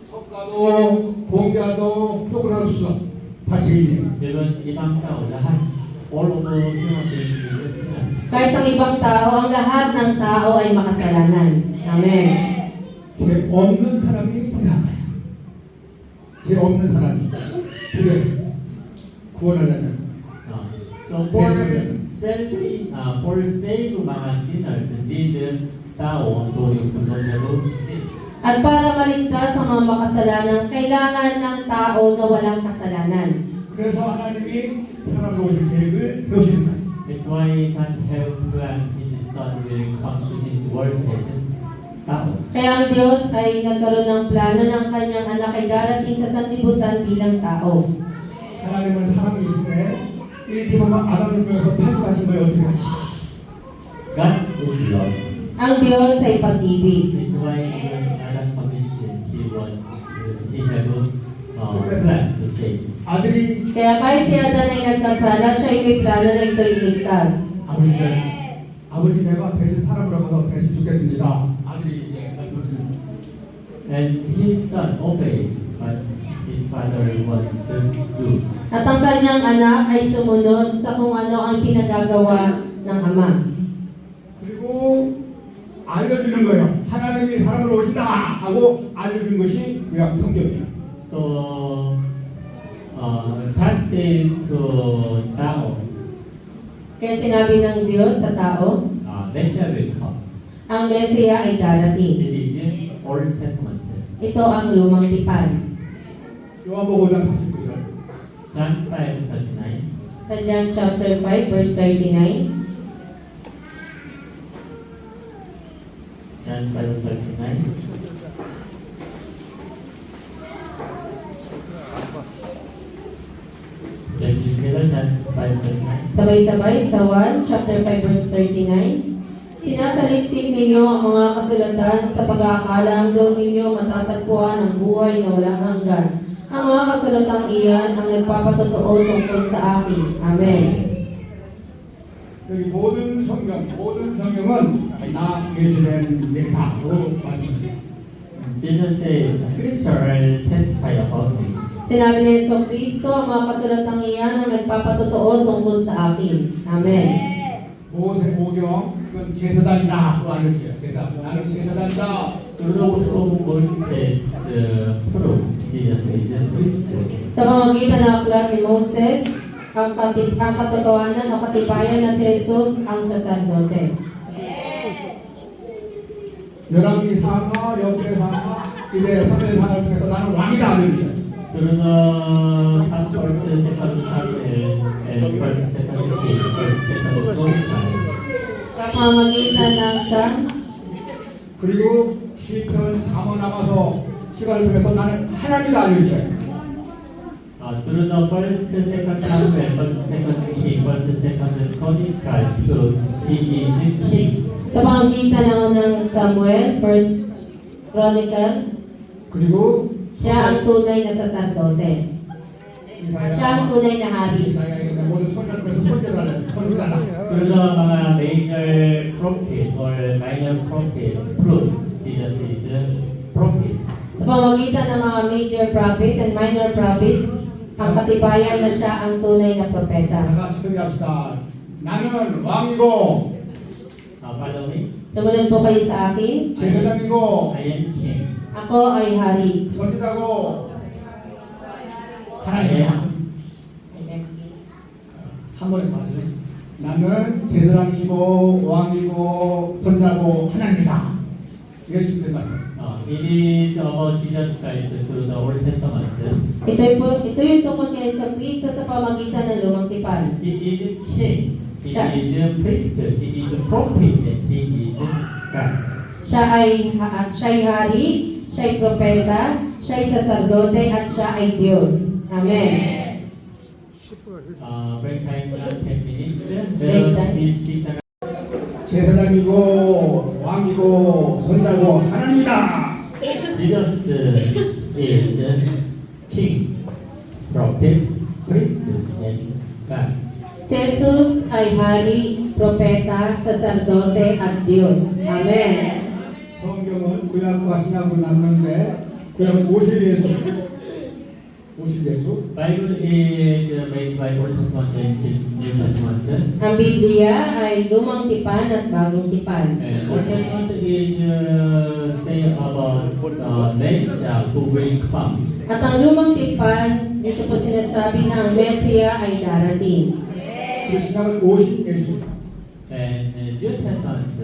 석가도 공자도 쪼그라서 다 죄인이에요. Even ibang tao, lahat, all of the human beings is sinners. Kahit ang ibang tao, ang lahat ng tao ay makasalanan. Amen. 죄 없는 사람이 불행한 거예요. 죄 없는 사람이 불행 구원하려면 So for salvation, for save mga sinners, need tao, those who don't have sin. At para maligtas ang mga makasalanan, kailangan ng tao na walang kasalanan. 그래서 하나님이 사람으로 오실 계획을 세우시는 거예요. It's why God have planned His Son will come to this world as a tao. Kaya ang Diyos ay nagkaroon ng plano ng kanyang anak ay darating sa sanlibutan bilang tao. 하나님은 사람이신데 일찍은 아담을 통해서 탄생하신 거예요. 어떻게 하시? God is love. Ang Diyos ay pag-ibig. It's why even Adam commission he have a plan to save. 아들이 Kaya kahit si Adan ay nagkasala, siya ay may plano na ito iligtas. 아버지 내가 대신 사람으로 가서 대신 죽겠습니다. 아들이 말씀하시는 And his son obeyed what his father wanted to do. At ang kanyang anak ay sumunod sa kung ano ang pinagagawa ng ama. 그리고 알려주는 거예요. 하나님이 사람으로 오신다 하고 알려준 것이 구약 성경이에요. So God said to Tao, Kaya sinabi ng Diyos sa tao, Messiah will come. ang Mesiya ay darating. It is Old Testament. Ito ang lumang tipan. 요한복음 5장 39절. John 5:39. Sa John chapter 5 verse 39. John 5:39. Let's read together John 5:39. Sabay-sabay sa 1 chapter 5 verse 39. Sinasaliksik ninyo ang mga kasulatan sa pag-aakala hanggang ninyo matatagpuan ang buhay na walang hanggan. Ang mga kasulatang iyan ang nagpapatotoo tungkol sa akin. Amen. 여기 모든 성경은 나 계시된 얘기다고 말씀하십니다. Jesus said, Scripture will testify about me. Sinabi ni Yeso Kristo, ang mga kasulatang iyan ang nagpapatotoo tungkol sa akin. Amen. 모세 오경 그건 제사단이다 그거 알려주세요. 나는 제사단이다. The Lord of Moses proved Jesus is a priest. Sa pamamagitan ng aklat ni Moses, ang katotohanan o katibayan na si Jesus ang saserdote. 열왕기 상하, 역대 상하, 이제 3대 상을 통해서 나는 왕이다 알려주세요. Through the first, second Samuel, and first, second King, first, second Chronicle. Sa pamamagitan ng Sang, 그리고 시편 잠언 남아서 시간을 통해서 나는 하나님이다 알려주세요. Through the first, second Samuel, first, second King, first, second Chronicle, proved he is king. sa pamamagitan ng unang Samuel, First Chronicle, 그리고 siya ang tunay na saserdote. Siya ang tunay na hari. 이사야에게 모든 선자를 통해서 선지자다. Through the major prophet or minor prophet, proved Jesus is a prophet. Sa pamamagitan ng mga major prophet and minor prophet, ang katibayan na siya ang tunay na propeta. 다 같이 합시다. 나는 왕이고 Follow me. Sumunod po kayo sa akin. 제사장이고 I am king. Ako ay hari. 선지자고 I 하나님이야. am 한 번에 더 하세요. 나는 제사장이고 왕이고 선지자고 하나님이다. 예수님의 말씀. It is about Jesus Christ through the Old Testament. Ito yung tungkol kay Yeso Kristo sa pamagitan ng lumang tipan. He is a king. He Siya. is a priest. He is a prophet. And he is God. Siya ay hari, siya ay propeta, siya ay saserdote, at siya ay Diyos. Amen. Break time 10 minutes. Break time. Please teacher. 제사장이고 왕이고 선지자고 하나님이다. Jesus is king, prophet, priest, and God. Si Jesus ay hari, propeta, saserdote, at Diyos. Amen. 성경은 구약과 신약으로 나누는데 구약은 오실 예수, 오실 예수, Bible is made by Old Testament and New Testament. Ang Biblia ay lumang tipan at bagong tipan. And Old Testament is say about Messiah who will come. At ang lumang tipan, dito po sinasabi na ang Mesiya ay darating. 그 신약은 오실 예수. And New Testament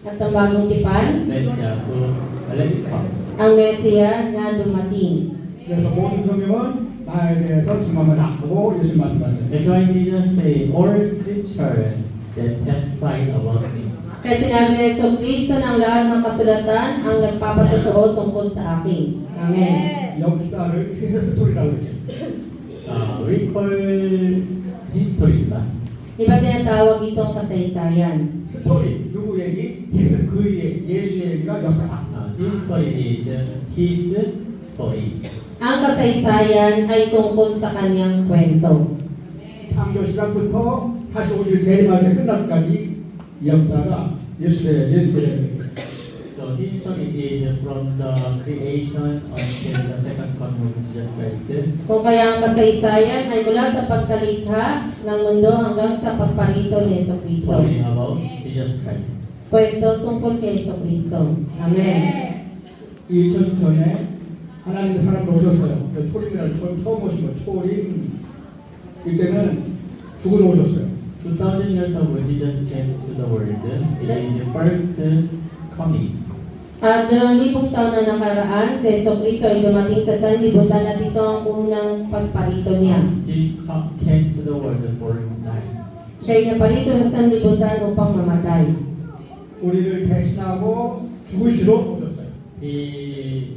At ang bagong tipan, Messiah who already come. ang Mesiya na dumating. 그래서 모든 성경은 나에 대해서 증언하라 하고 예수님 말씀하세요. That's why Jesus say, all scripture that testify about me. Kaya sinabi ni Yesu Kristo ng lahat ng kasulatan ang nagpapatotoo tungkol sa akin. Amen. 역사를 히스 스토리라고 그러죠. We call history, ba? Di ba tinatawag itong kasaysayan? 스토리 누구 얘기? 히스 그 얘기 예수의 얘기가 역사다. History is his story. Ang kasaysayan ay tungkol sa kanyang kwento. 창조 시작부터 다시 오실 재림할 때 끝날까지 이 역사가 예수의 So history is from the creation until the second coming of Jesus Christ. Kung kaya ang kasaysayan ay mula sa pagkalikha ng mundo hanggang sa pagparito ni Yesu Kristo. Story about Jesus Christ. Kwento tungkol kay Yesu Kristo. Amen. 2000 전에 하나님의 사람으로 오셨어요. 초림이라는 처음 오신 거 초림. 이때는 죽으러 오셨어요. 2000 years ago, Jesus came to the world. It is the first coming. At 2,000 taon na nakaraan, si Yesu Kristo ay dumating sa sanlibutan at ito ang unang pagparito niya. He came to the world for die. Siya ay naparito sa sanlibutan upang mamatay. 우리를 대신하고 죽으시러 오셨어요. He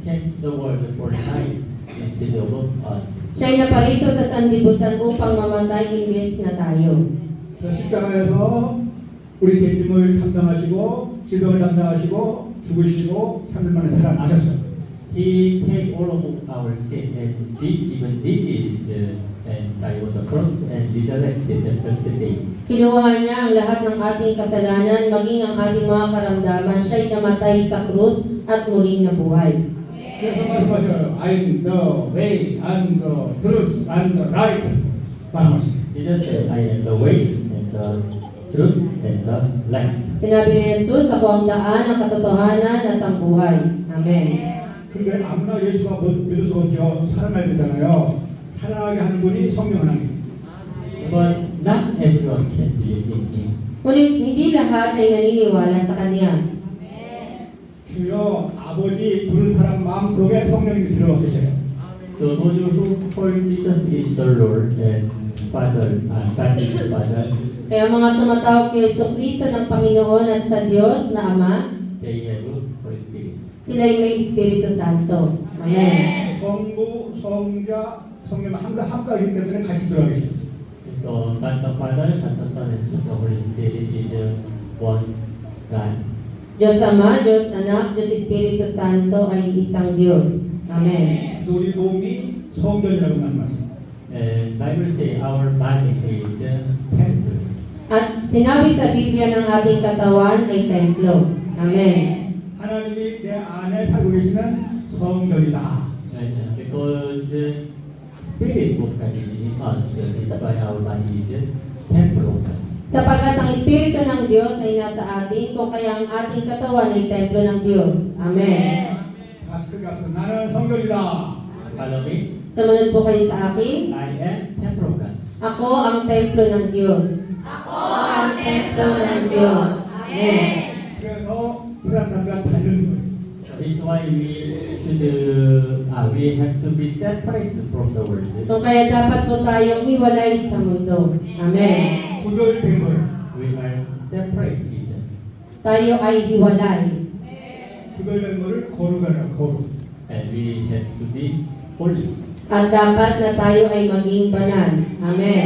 came to the world for die instead of us. Siya ay naparito sa sanlibutan upang mamatay imbes na tayo. 저 십자가에서 우리 죄짐을 담당하시고 질병을 담당하시고 죽으시고 3일 만에 살아나셨어요. He take all of our sin and did even disease and died on the cross and resurrected after 3 days. Kinuha niya ang lahat ng ating kasalanan, maging ang ating mga karamdaman. Siya ay namatay sa krus at muling nabuhay. 그래서 말씀하셔요. I'm the way, I'm the truth, I'm the right. 말씀하십니다. Jesus said, I am the way and the truth and the life. Sinabi ni Jesus, ako ang daan, ang katotohanan at ang buhay. Amen. 근데 아무나 예수가 믿을 수 없죠. 사랑해야 되잖아요. 사랑하게 하는 분이 성령 하나님. But not everyone can believe in Him. Ngunit hindi lahat ay naniniwala sa Kanya. 주여 아버지 부른 사람 마음 속에 성령님이 들어와 계세요. So those who call Jesus is the Lord and Father, God is the Father, Kaya mga tumatawag kay Yesu Kristo ng Panginoon at sa Diyos na Ama, they have Holy Spirit. sila ay may Espiritu Santo. Amen. 성부, 성자, 성령 항상 함께하기 때문에 같이 들어가 계십니다. So God the Father, God the Son, and God the Holy Spirit is one God. Diyos Ama, Diyos Anak, Diyos Espiritu Santo ay isang Diyos. Amen. 우리 몸이 성전이라고 말씀하십니다. And Bible say our body is temple. At sinabi sa Biblia ng ating katawan ay templo. Amen. 하나님이 내 안에 살고 계시는 성전이다. And because Spirit of God is in us, that's why our body is temple of God. Sapagkat ang Espiritu ng Diyos ay nasa atin, kung kaya ang ating katawan ay templo ng Diyos. Amen. 같이 크게 합시다. 나는 성전이다. Follow me. Sumunod po kayo sa akin. I am temple of God. Ako ang templo ng Diyos. Ako ang templo ng Diyos. Amen. 그래서 사람들과 다른 거예요. It's why we have to be separated from the world. Kung kaya dapat po tayong hiwalay sa mundo. Amen. 구별된 거예요. We are separated. Tayo ay hiwalay. 구별된 거를 거룩하라. 거룩. And we have to be holy. At dapat na tayo ay maging banal. Amen.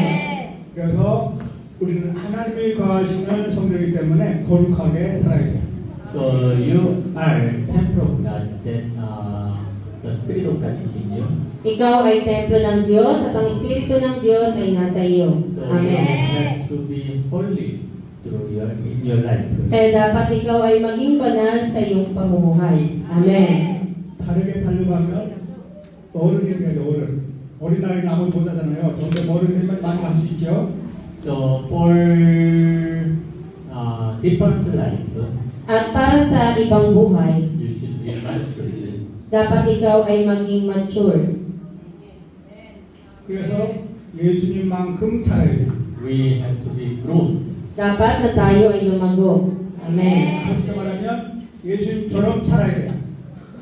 그래서 우리는 하나님이 거하시는 성전이기 때문에 거룩하게 살아야 돼요. So you are temple of God, then the Spirit of God is in you. Ikaw ay templo ng Diyos at ang Espiritu ng Diyos ay nasa iyo. So you Amen. have to be holy through in your life. Kaya dapat ikaw ay maging banal sa iyong pamumuhay. Amen. 다르게 살려가면 어른이 돼야 돼. 어린 나이는 아무도 못하잖아요. 점점 어른이 많이 할 수 있죠. So for different life, At para sa ibang buhay, you should be mature. dapat ikaw ay maging mature. 그래서 예수님만큼 살아야 돼요. We have to be grown. Dapat na tayo ay lumago. Amen. 그렇게 말하면 예수님처럼 살아야 돼요.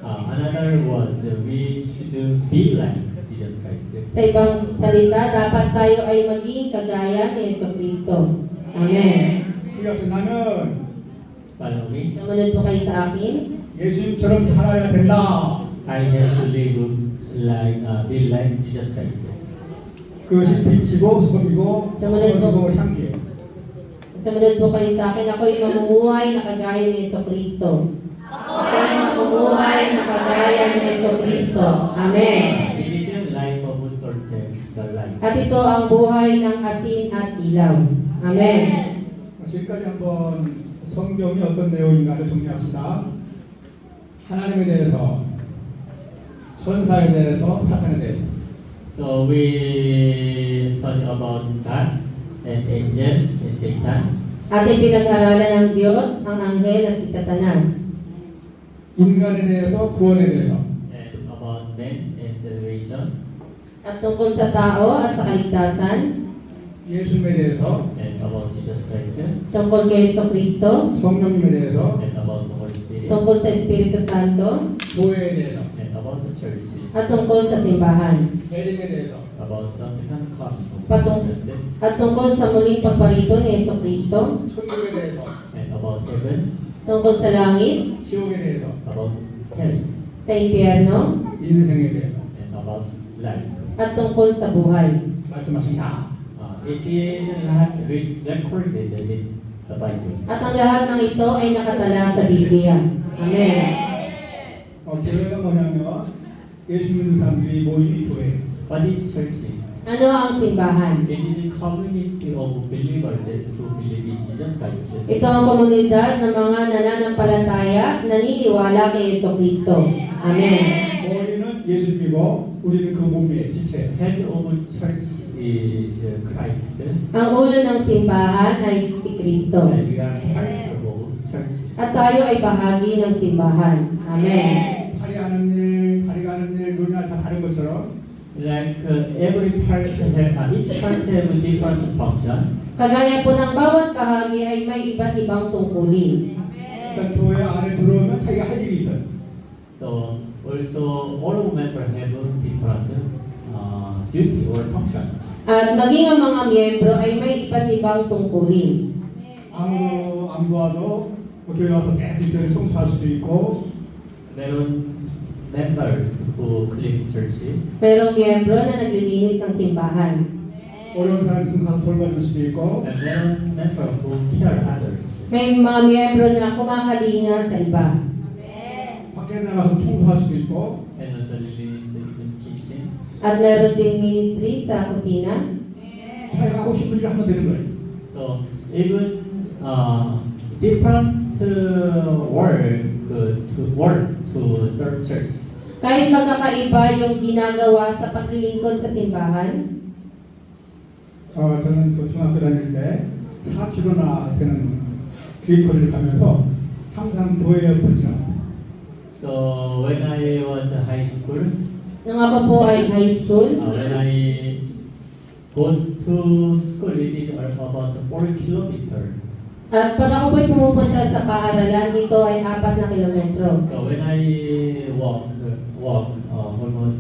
Another was we should be like Jesus. Jesus Christ. Sa ibang salita, dapat tayo ay maging kagaya ni Jesucristo. Amen. 그래서 나는 Follow me. Sumunod po kayo sa akin. 예수님처럼 살아야 된다. I have to live like be like Jesus Christ. 그것이 빛이고 소금이고 저번에도- 향기예요. Sumunod po kayo sa akin. Ako'y mamumuhay na kagaya ni Jesucristo. Ako'y mamumuhay na kagaya ni Jesucristo. Amen. It is a life of salt, the light. At ito ang buhay ng asin at ilaw. Amen. 지금까지 한번 성경이 어떤 내용인가를 정리합시다. 하나님에 대해서, 천사에 대해서, 사탄에 대해서. So we study about God and angel and Satan. Ating pinag-aralan ng Diyos, ang anghel at si Satanas. 인간에 대해서, 구원에 대해서. And about man and salvation. At tungkol sa tao at sa kaligtasan, 예수님에 대해서, And about Jesus Christ. tungkol kay Jesucristo, 성령님에 대해서, And about the Holy Spirit. tungkol sa Espiritu Santo, 교회에 대해서, And about the church. at tungkol sa simbahan. 재림에 대해서. About the second coming of Patong- Jesus. At tungkol sa muling pagparito ni Jesucristo, 천국에 대해서, And about heaven. tungkol sa langit, 지옥에 대해서, About hell. sa impyerno, 인생에 대해서 And about life. at tungkol sa buhay. 말씀하신다. It is not recorded in the Bible. At ang lahat ng ito ay nakatala sa Biblia. Amen. 교회가 뭐냐면 예수 믿는 사람들이 모이는 교회. What is church? Ano ang simbahan? It is a community of believers that who believe in Jesus Christ. Ito ang komunidad ng mga nananampalataya, naniniwala kay Jesucristo. Amen. 머리는 예수님이고 우리는 그 몸의 지체. Head of church is Christ. Ang ulo ng simbahan ay si Kristo. And we are part of church. At tayo ay bahagi ng simbahan. Amen. 팔이 하는 일, 다리가 하는 일, 눈이 다 다른 것처럼 Like every part have each part have a different function. Kagaya po ng bawat bahagi ay may iba't ibang tungkulin. 일단 교회 안에 들어오면 자기가 할 일이 있어요. So also all members have different duty or function. At maging ang mga miyembro ay may iba't ibang tungkulin. 아무도 안 도와도 교회 와서 깨끗이 교회를 청소할 수도 있고 Meron members who clean church. Merong miyembro na naglilinis ng simbahan. 어려운 사람 있으면 가서 돌봐줄 수도 있고 And meron members who care others. May mga miyembro na kumakalinga sa iba. 밖에 나가서 청소할 수도 있고 And also release in the kitchen. At meron ding ministry sa kusina. 자기가 하고 싶은 일을 하면 되는 거예요. So even different work to serve church. Kahit magkakaiba yung ginagawa sa paglilingkod sa simbahan, 저는 그 중학교 다닐 때 4km나 되는 길거리를 가면서 항상 교회 옆을 지나갔어요. So when I was in high school, nung ako po ay high school, when I go to school, it is about 4 kilometers. at pag ako po'y pumupunta sa paaralan, ito ay 4 na kilometro. So when I walk almost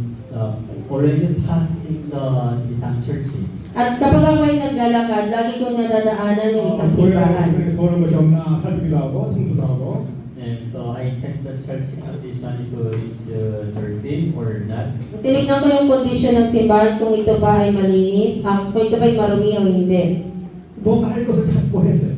always passing the isang church. At kapag ako ay naglalakad, lagi kong nadadaanan yung isang 교회 simbahan. 안에 더러운 것이 없나 살피기도 하고 청소도 하고 And so I check the church condition if it's dirty or not. Tinignan ko yung kondisyon ng simbahan kung ito ba ay malinis, kung ito ba ay marumi o hindi. 뭔가 할 것을 찾고 했어요.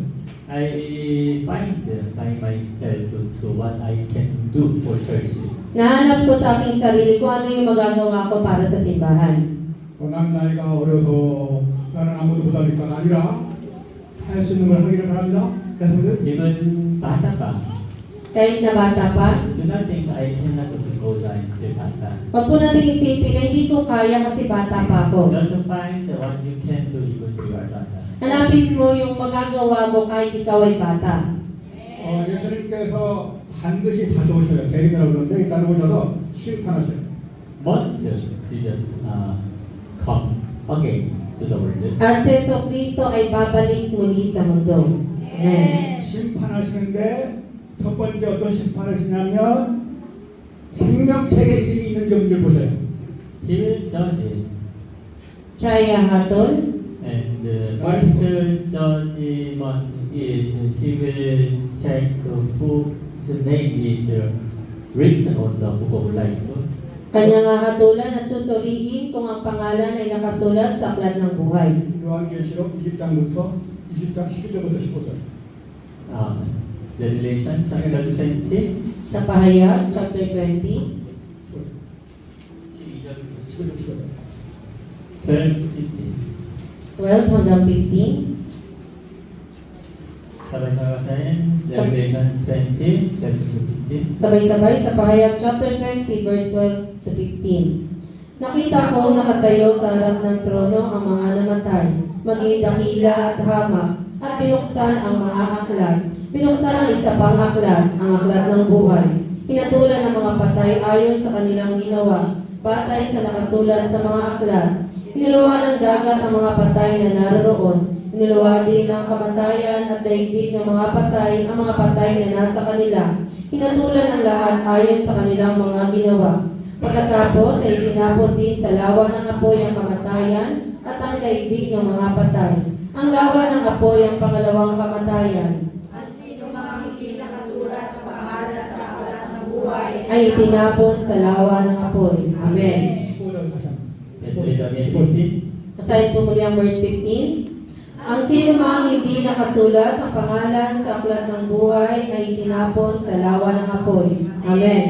I find by myself to what I can do for church. Nahanap ko sa aking sarili kung ano yung magagawa ko para sa simbahan. 난 나이가 어려서 나는 아무도 못하니까 아니라 할 수 있는 걸 하기를 바랍니다. 여러분들 Even bata pa, Kahit na bata pa, do not think I cannot go down still bata. wag po natin isipin na hindi ko kaya kasi bata pa ako. Just find what you can do even you are bata. Hanapin mo yung magagawa mo kahit ikaw ay bata. 예수님께서 반드시 다져오셔요. 재림이라고 그러는데 일단 오셔서 심판하셔요. Must Jesus come again to the world. At si Jesucristo ay babalik muli sa mundo. Amen. 심판하시는데 첫 번째 어떤 심판을 하시냐면 생명책에 이름이 있는지 없는지 보셔요. he will judge Chaya hatol. and first judgment is he will check whose name is written on the book of life. Kanya nga hatulan at susuriin kung ang pangalan ay nakasulat sa aklat ng buhay. 요한계시록 20장부터 20장 11절부터 15절. Revelation chapter 20, Sa Pahayag, chapter 20, 11절 15절. 12, 12 hanggang 15. sabay-sabayin, Revelation 20, chapter 15. Sabay-sabay sa Pahayag, chapter 20, verse 12 to 15. Nakita ko nakatayo sa harap ng trono ang mga namatay, maging dakila at hamak, at binuksan ang mga aklat. Binuksan ang isa pang aklat, ang aklat ng buhay. Hinatulan ng mga patay ayon sa kanilang ginawa, batay sa nakasulat sa mga aklat. Iniluwa ng dagat ang mga patay na naroroon. Iniluwa din ng kamatayan at daigdig ng mga patay ang mga patay na nasa kanila. Hinatulan ang lahat ayon sa kanilang mga ginawa. Pagkatapos ay itinapon din sa lawa ng apoy ang kamatayan at ang daigdig ng mga patay. Ang lawa ng apoy ang pangalawang kamatayan. At sino mang hindi nakasulat ang pangalan sa aklat ng buhay Ay itinapon sa lawa ng apoy. Amen. 15절 다시 한번. Let's read again 15. Basahin po muli ang verse 15. Ang sino mang hindi nakasulat ang pangalan sa aklat ng buhay ay itinapon sa lawa ng apoy. Amen.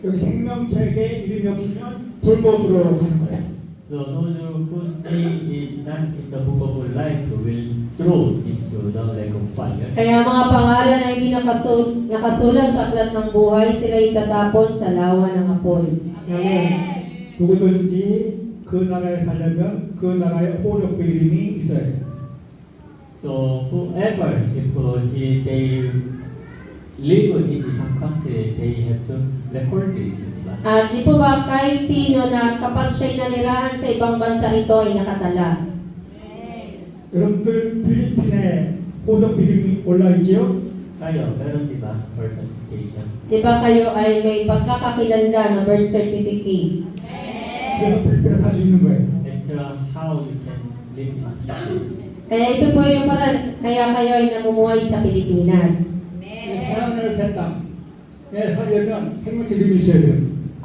여기 생명책에 이름이 없으면 불못으로 가는 거예요. So those whose name is not in the book of life will throw into the lake of fire. Kaya mga pangalan na hindi nakasulat sa aklat ng buhay, sila itatapon sa lawa ng apoy. Amen. 누구든지 그 나라에 살려면 그 나라의 호적부 이름이 있어야 돼요. So whoever, if they live in some country, they have to record it. Diba? At di po ba kahit sino na kapag siya'y nanirahan sa ibang bansa ito ay nakatala? 여러분들 필리핀에 호적부 이름이 올라있지요? Kayo, meron diba birth certification? Di ba kayo ay may pagkakakilanlan na birth certificate? 그래서 필리핀에 살 수 있는 거예요. It's how you can live in Philippines. Kaya ito po yung paraan, kaya kayo ay namumuhay sa Pilipinas. 사람을 셋다 살려면 생명체 이름이 있어야 돼요.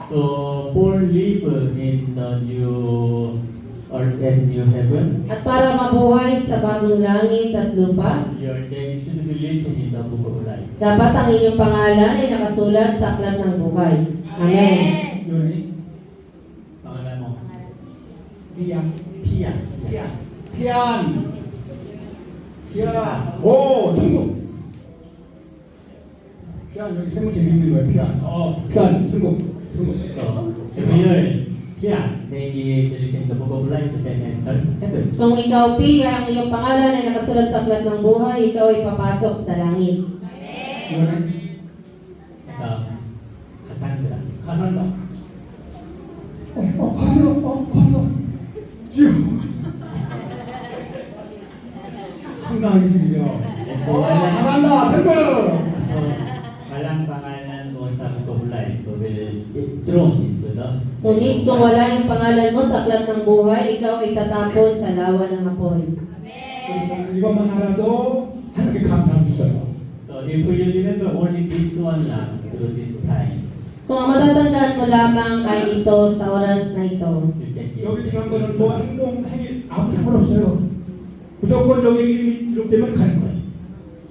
So for live in the new earth and new heaven, At para mabuhay sa bagong langit at lupa, your name should be written in the book of life. dapat ang inyong pangalan ay nakasulat sa aklat ng buhay. Amen. 요런이 Pangalan mo? 미양 Pia. 피안 오 중국 피안 여기 생물체 있는 거예요. 피안 피안 중국 So every year, Pia, name is written in the book of life, then enter heaven. Kung ikaw, Pia, ang iyong pangalan ay nakasulat sa aklat ng buhay, ikaw ay papasok sa langit. 요런 Cassandra. 가산다 가산다 지금 황당하게 생기죠. 가산다 정답 So, walang pangalan mo sa book of life, so will be thrown into the Ngunit kung wala yung pangalan mo sa aklat ng buhay, ikaw ay tatapon sa lawa ng apoy. 이것만 알아도 하나님께 감사할 수 있어요. So if you remember only this one lang through this time, Kung ang matatandaan mo lamang ay ito sa oras na ito, you can be 여기 중요한 거는 뭐 행동, 행위 아무 상관없어요. 무조건 여기 이름이 기록되면 가는 거예요.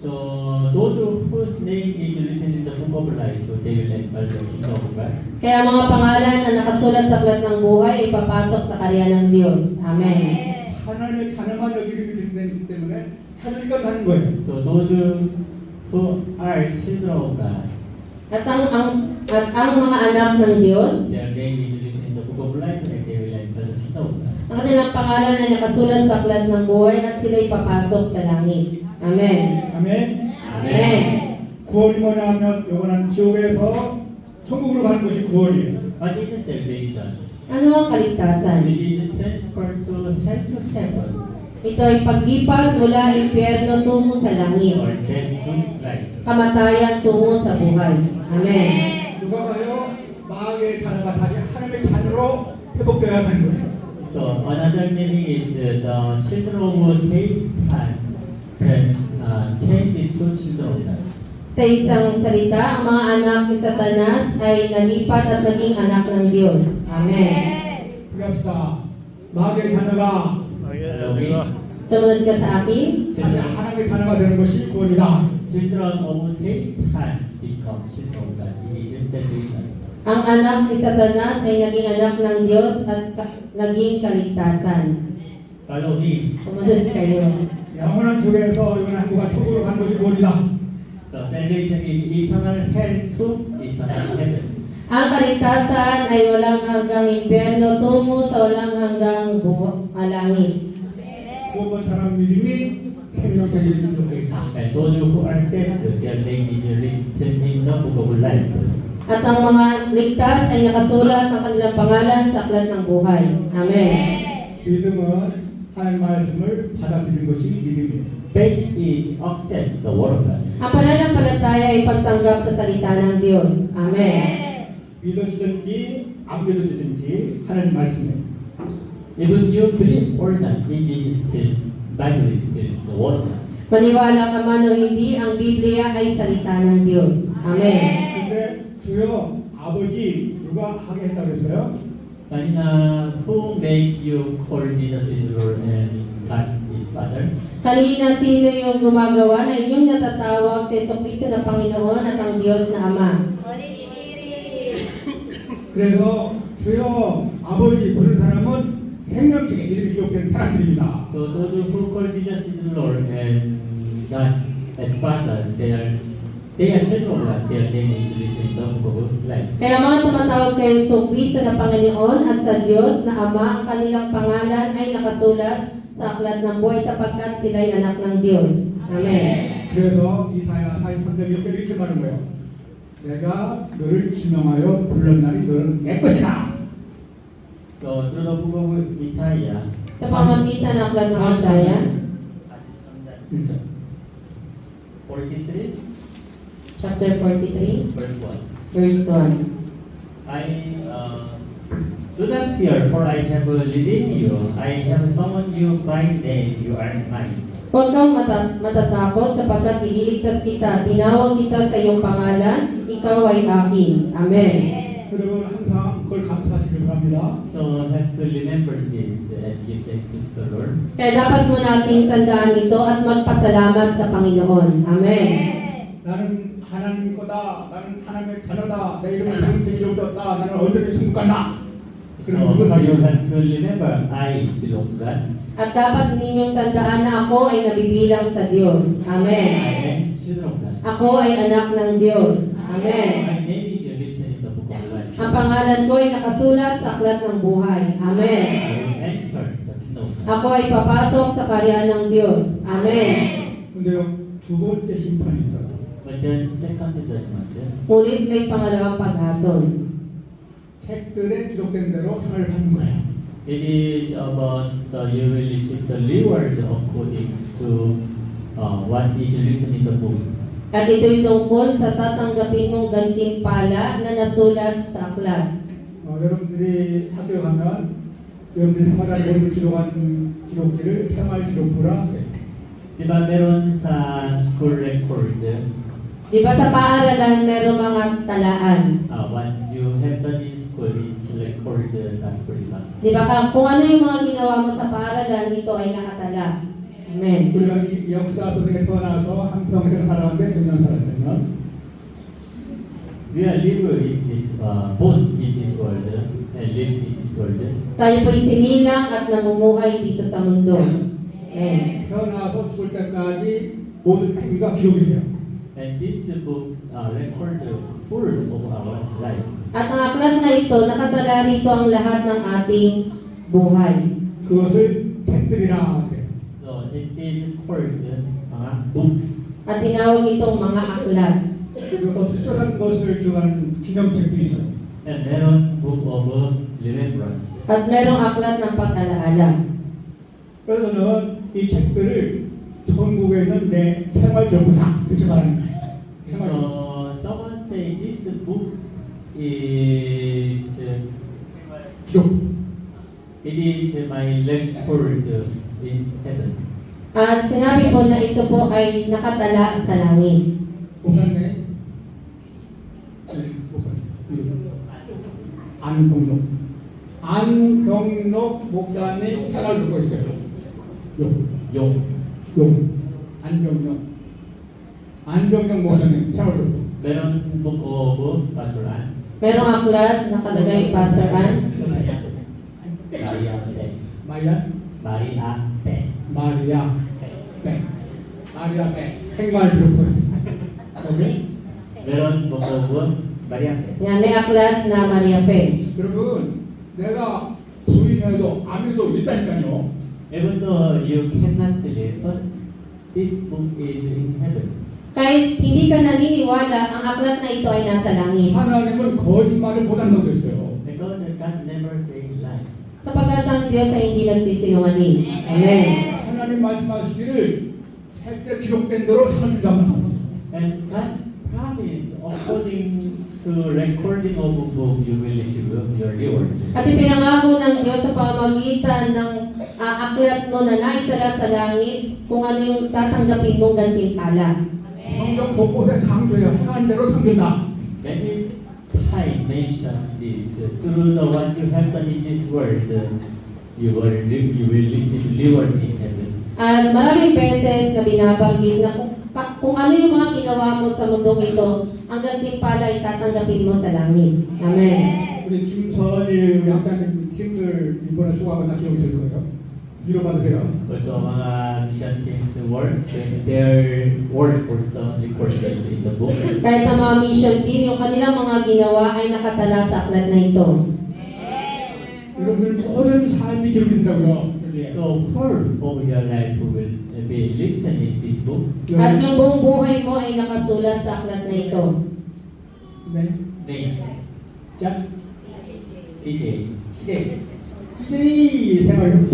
So those whose name is written in the book of life, so they will enter the kingdom of God. kaya mga pangalan na nakasulat sa aklat ng buhay ay papasok sa karya ng Diyos. Amen. 하나님의 자녀만 여기 이름이 기록되기 때문에 찾으니까 가는 거예요. So those who are children of God, At ang mga anak ng Diyos, their name is written in the book of life, and they will enter the kingdom of God. ang kanilang pangalan ay nakasulat sa aklat ng buhay at sila'y papasok sa langit. Amen. 아멘. Amen. 구원이 뭐냐 하면 영원한 지옥에서 천국으로 가는 것이 구원이에요. What is salvation? Ano ang kaligtasan? It is transfer to hell to heaven, Ito ay paglipat mula impyerno tungo sa langit. or death to life. Kamatayan tungo sa buhay. Amen. 누가 봐요? 마귀의 자녀가 다시 하나님의 자녀로 회복되어야 하는 거예요. So another meaning is the children of Satan can change to children of God. Sa isang salita, ang mga anak ni Satanas ay nalipat at naging anak ng Diyos. Amen. 그럽시다. 마귀의 자녀가 Sumunod ka sa akin. 다시 하나님의 자녀가 되는 것이 구원이다. Children of Satan become children of God. It is salvation. Ang anak ni Satanas ay naging anak ng Diyos at naging kaligtasan. Follow me. Sumunod kayo. 영원한 지옥에서 영원한 행복한 천국으로 가는 것이 구원이다. So salvation is eternal hell to eternal heaven. Ang kaligtasan ay walang hanggang impyerno tungo sa walang hanggang langit. 구원받은 사람 믿음이 생명책이 되겠다. And those who are saved, their name is written in the book of life. At ang mga ligtas ay nakasulat ang kanilang pangalan sa aklat ng buhay. Amen. 믿음은 하나님 말씀을 받아들이는 것이 믿음이에요. Faith is accept the word of God. Ang pananampalataya ay pagtanggap sa salita ng Diyos. Amen. 믿어지든지 안 믿어지든지 하나님 말씀이에요. Even you believe or not, it is still Bible is still the word of God. Maniwala ka man o hindi, ang Biblia ay salita ng Diyos. Amen. 근데 주여 아버지 누가 하게 했다고 했어요? Kanina, who made you call Jesus is Lord and God is Father? Kanina, sino yung gumagawa na inyong natatawag sa Jesucristo na Panginoon at ang Diyos na Ama? Holy Spirit. 그래서 주여 아버지 부른 사람은 생명책에 이름이 기록된 사람들입니다. So those who call Jesus is Lord and God as Father, they are children of God. Their name is written in the book of life. Kaya mga tumatawag kay Jesucristo na Panginoon at sa Diyos na Ama, ang kanilang pangalan ay nakasulat sa aklat ng buhay sapagkat sila ay anak ng Diyos. Amen. 그래서 이사야 43장 6절에 이렇게 말하는 거예요. 내가 너를 지명하여 불렀 날이 너는 내 것이다. So through the book of Isaiah, Sa pamagitan ng aklat ng Isaiah, 1절. 43, chapter 43, verse 1. verse 1. Do not fear, for I have leading you. I have summoned you by name. You are mine. Huwag kang matatakot sapagkat ililigtas kita. Tinawag kita sa iyong pangalan, ikaw ay akin. Amen. 여러분 항상 그걸 감사하시길 바랍니다. So have to remember this and give thanks to the Lord. Kaya dapat mo nating tandaan ito at magpasalamat sa Panginoon. Amen. 나는 하나님 거다. 나는 하나님의 자녀다. 내 이름은 생명책에 기록되었다. 나는 언제든 천국 간다. So 그런 걸 you 사실 have to remember I belong to God. At dapat ninyong tandaan na ako ay nabibilang sa Diyos. I Amen. am children of God. Ako ay anak ng Diyos. Amen. My name is written in the book of life. Ang pangalan ko ay nakasulat sa aklat ng buhay. Amen. I will enter the kingdom of God. Ako ay papasok sa kaharian ng Diyos. Amen. 근데요 두 번째 심판이 있어요. But there is a second judgment. Ngunit may pangalawang paghatol. 책들에 기록된 대로 상을 받는 거예요. It is about you will receive the reward according to what is written in the book. At ito'y tungkol sa tatanggapin mong gantimpala na nasulat sa aklat. 여러분들이 학교에 가면 여러분들이 생활하는 모든 기록한 기록지를 생활 기록부라 해요. Diba meron sa school record, Di ba sa paaralan meron mga talaan? what you have done in school, it's recorded sa school, diba? Di ba kung ano yung mga ginawa mo sa paaralan, ito ay nakatala. Amen. 우리가 이 역사 속에 태어나서 한평생 살아왔는데 몇 년 살았냐면 We are live in this, born in this world and live in this world. Tayo po'y sinilang at namumuhay dito sa mundo. Amen. 태어나서 죽을 때까지 모든 행위가 기록이 돼요. And this book record full of our life. At ang aklat na ito, nakatala rito ang lahat ng ating buhay. 그것을 책들이라 해요. So it is called mga books. At tinawag itong mga aklat. 그리고 또 특별한 것을 기록하는 기념책도 있어요. And meron book of remembrance. At merong aklat ng pag-alaala. 그래서는 이 책들을 천국에 있는 내 생활 전부다 그렇게 말하는 거예요. 생활 전부. So someone say this books is 기록. It is my record in heaven. At sinabi po na ito po ay nakatala sa langit. 목사님, 목사님, 안경록, 안경록 목사님 생활 듣고 있어요. 용. 안경록 목사님 생활 듣고. Meron book of Pastor Ann. Merong aklat nakalagay Pastor Ann. Maria Pe. 마리아, Maria Pe. 마리아, 땡, 마리아 땡 생활 듣고 있어요. 오케이? Meron book of Maria Pe. Yan, may aklat na Maria Pe. 여러분, 내가 부인해도 아무도 있다니까요. Even though you cannot believe, but this book is in heaven. Kahit hindi ka naniniwala, ang aklat na ito ay nasa langit. 하나님은 거짓말을 못한다고 했어요. Because God never say lie. Sapagkat ang Diyos ay hindi nagsisinungaling. Amen. 하나님 말씀하시기를 책에 기록된 대로 살아준다면서. And God promised, according to recording of a book, you will receive your reward. At ipinangako ng Diyos sa pamamagitan ng aklat mo na naitala sa langit kung ano yung tatanggapin mong gantimpala. 성경 곳곳에 강조해요. 행한 대로 섬긴다. Many times mention this. Through the what you have done in this world, you will receive reward in heaven. At maraming beses na binabanggit na kung ano yung mga ginawa mo sa mundong ito, ang gantimpala ay tatanggapin mo sa langit. Amen. 우리 김선희 우리 학자님 팀들 이번에 수고하고 다 기억이 될 거예요. 위로 받으세요. Also, mga mission teams work, their work also recorded in the book. Kahit ang mga mission team, yung kanilang mga ginawa ay nakatala sa aklat na ito. 여러분들 모든 삶이 기록이 된다고요. 여기에. So, full of your life will be written in this book. At yung buong buhay mo ay nakasulat sa aklat na ito. 네. Name, 자, CJ. 이제 생활.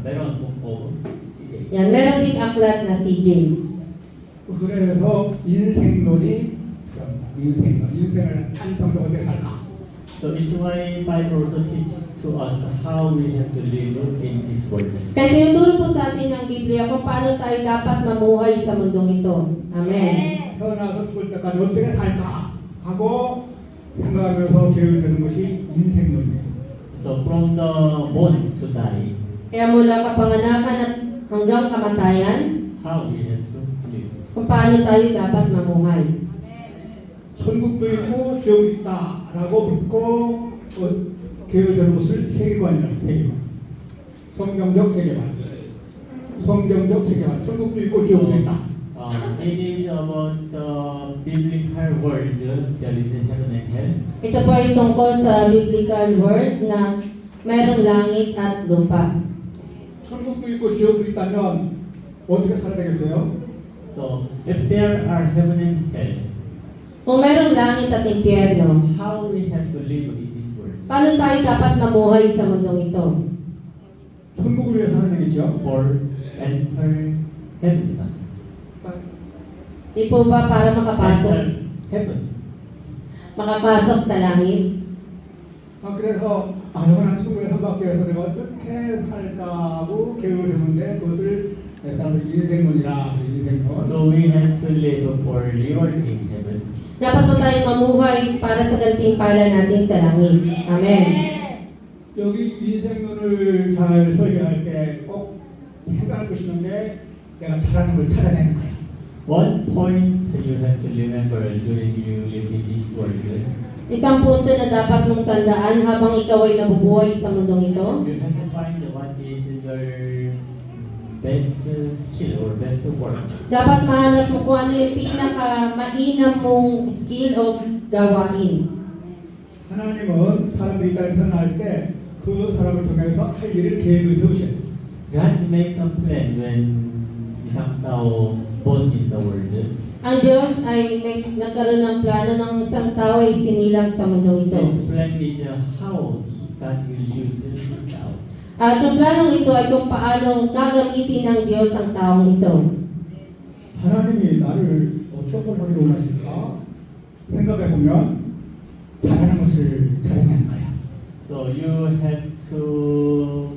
Meron book of CJ. Yan, meron ding aklat na CJ. 그래서 인생론이 인생을 한평생 어떻게 살까? So it's why Bible also teaches to us how we have to live in this world. Kaya tinuturo po sa atin ng Biblia kung paano tayo dapat mamuhay sa mundong ito. Amen. 태어나서 죽을 때까지 어떻게 살까 하고 생각하면서 계획되는 것이 인생론이에요. So from the born to die, Kaya mula kapanganakan at hanggang kamatayan, how we have to live. kung paano tayo dapat mamuhay. 천국도 있고 지옥이 있다라고 믿고 계획되는 것을 세계관이라는 세계관. 성경적 세계관. 성경적 세계관. 천국도 있고 지옥도 있다. It is about the biblical world. There is a heaven and hell. Ito po ay tungkol sa biblical word na mayroong langit at lupa. 천국도 있고 지옥도 있다면 어떻게 살아야 되겠어요? So if there are heaven and hell, Kung mayroong langit at impyerno, how we have to live in this world? paano tayo dapat mamuhay sa mundong ito? 천국을 위해서 하는 얘기죠. Or enter heaven? Di po ba para makapasok? Enter heaven. Makapasok sa langit? 그래서 영원한 천국에 선받기 위해서 내가 어떻게 살까 하고 계획을 했는데 그것을 사람들이 인생론이라 인생론. So we have to live for reward in heaven. Dapat po tayong mamuhay para sa gantimpala natin sa langit. Amen. 여기 인생론을 잘 설계할 때 꼭 생각할 것이 있는데 내가 잘하는 걸 찾아내는 거야. One point you have to remember during you live in this world, Isang punto na dapat mong tandaan habang ikaw ay nabubuhay sa mundong ito, you have to find what is your best skill or best work. dapat mahanap mo kung ano yung pinaka-mainam mong skill o gawain. 하나님은 사람들이 이 땅에 태어날 때 그 사람을 통해서 할 일을 계획을 세우셔요. God make a plan when isang tao born in the world. Ang Diyos ay may nagkaroon ng plano ng isang tao ay sinilang sa mundong ito. This plan is how God will use this tao. At yung planong ito ay kung paano gagamitin ng Diyos ang taong ito. 하나님이 나를 어떤 걸 하기로 원하실까? 생각해보면 잘하는 것을 찾아내는 거야. So you have to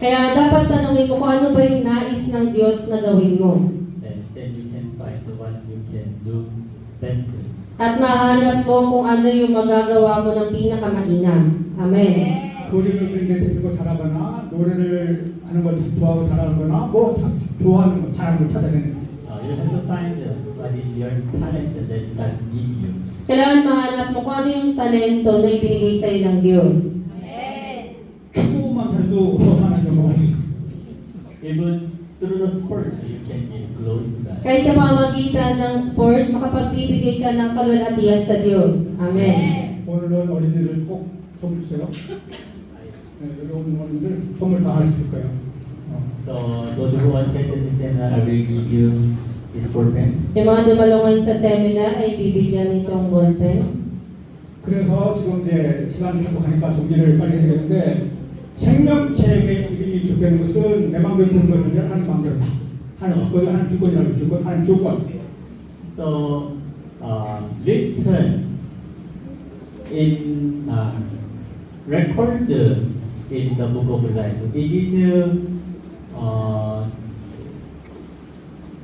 Kaya dapat tanungin mo kung ano ba yung nais ng Diyos na gawin mo. then you can find the one you can do best. At mahanap mo kung ano yung magagawa mo ng pinakamainam. Amen. 그림을 그리는 게 재밌고 잘하거나 노래를 하는 걸 좋아하고 잘하는 거나 뭐 좋아하는 거 잘하는 거 찾아내는 거. You have to find what is your talent that God give you. Kailangan mahanap mo kung ano yung talento na ibinigay sa'yo ng Diyos. 축구만 잘해도 하나님 영광을 받으시고 Even through the sports, you can give glory to God. Kahit sa pamamagitan ng sport, makapagbibigay ka ng kalwalhatian sa Diyos. Amen. 오늘은 어린이들 꼭 선물 주세요. 네, 여기 오는 어린이들 선물 다 줄 거예요. So those who attended the seminar, I will give you this ballpen. Yung mga dumalungan sa seminar ay bibigyan nitong ballpen. 그래서 지금 이제 시간이 자꾸 가니까 정리를 빨리 해야 되는데 생명체의 이름이 기록되는 것은 내 마음대로 되는 것이 아니라 하나님 마음대로다. 하나님 주권, 하나님 주권이라고 주권, 하나님 주권. So written in record in the book of life. It is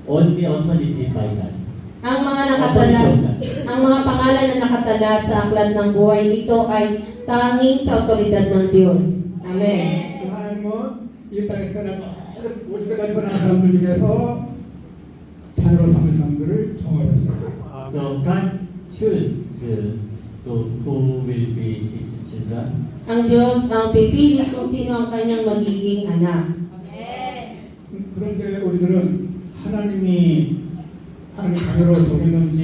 only authoritative by God. Ang mga pangalan na nakatala sa aklat ng buhay, ito ay tanging sa otoridad ng Diyos. Amen. 그 하나님은 이 땅에 태어난 50대까지 태어난 사람들 중에서 자녀로 삼을 사람들을 정하셨어요. So God choose who will be His children. Ang Diyos ang pipili kung sino ang kanyang magiging anak. 그런데 우리들은 하나님 자녀로 정했는지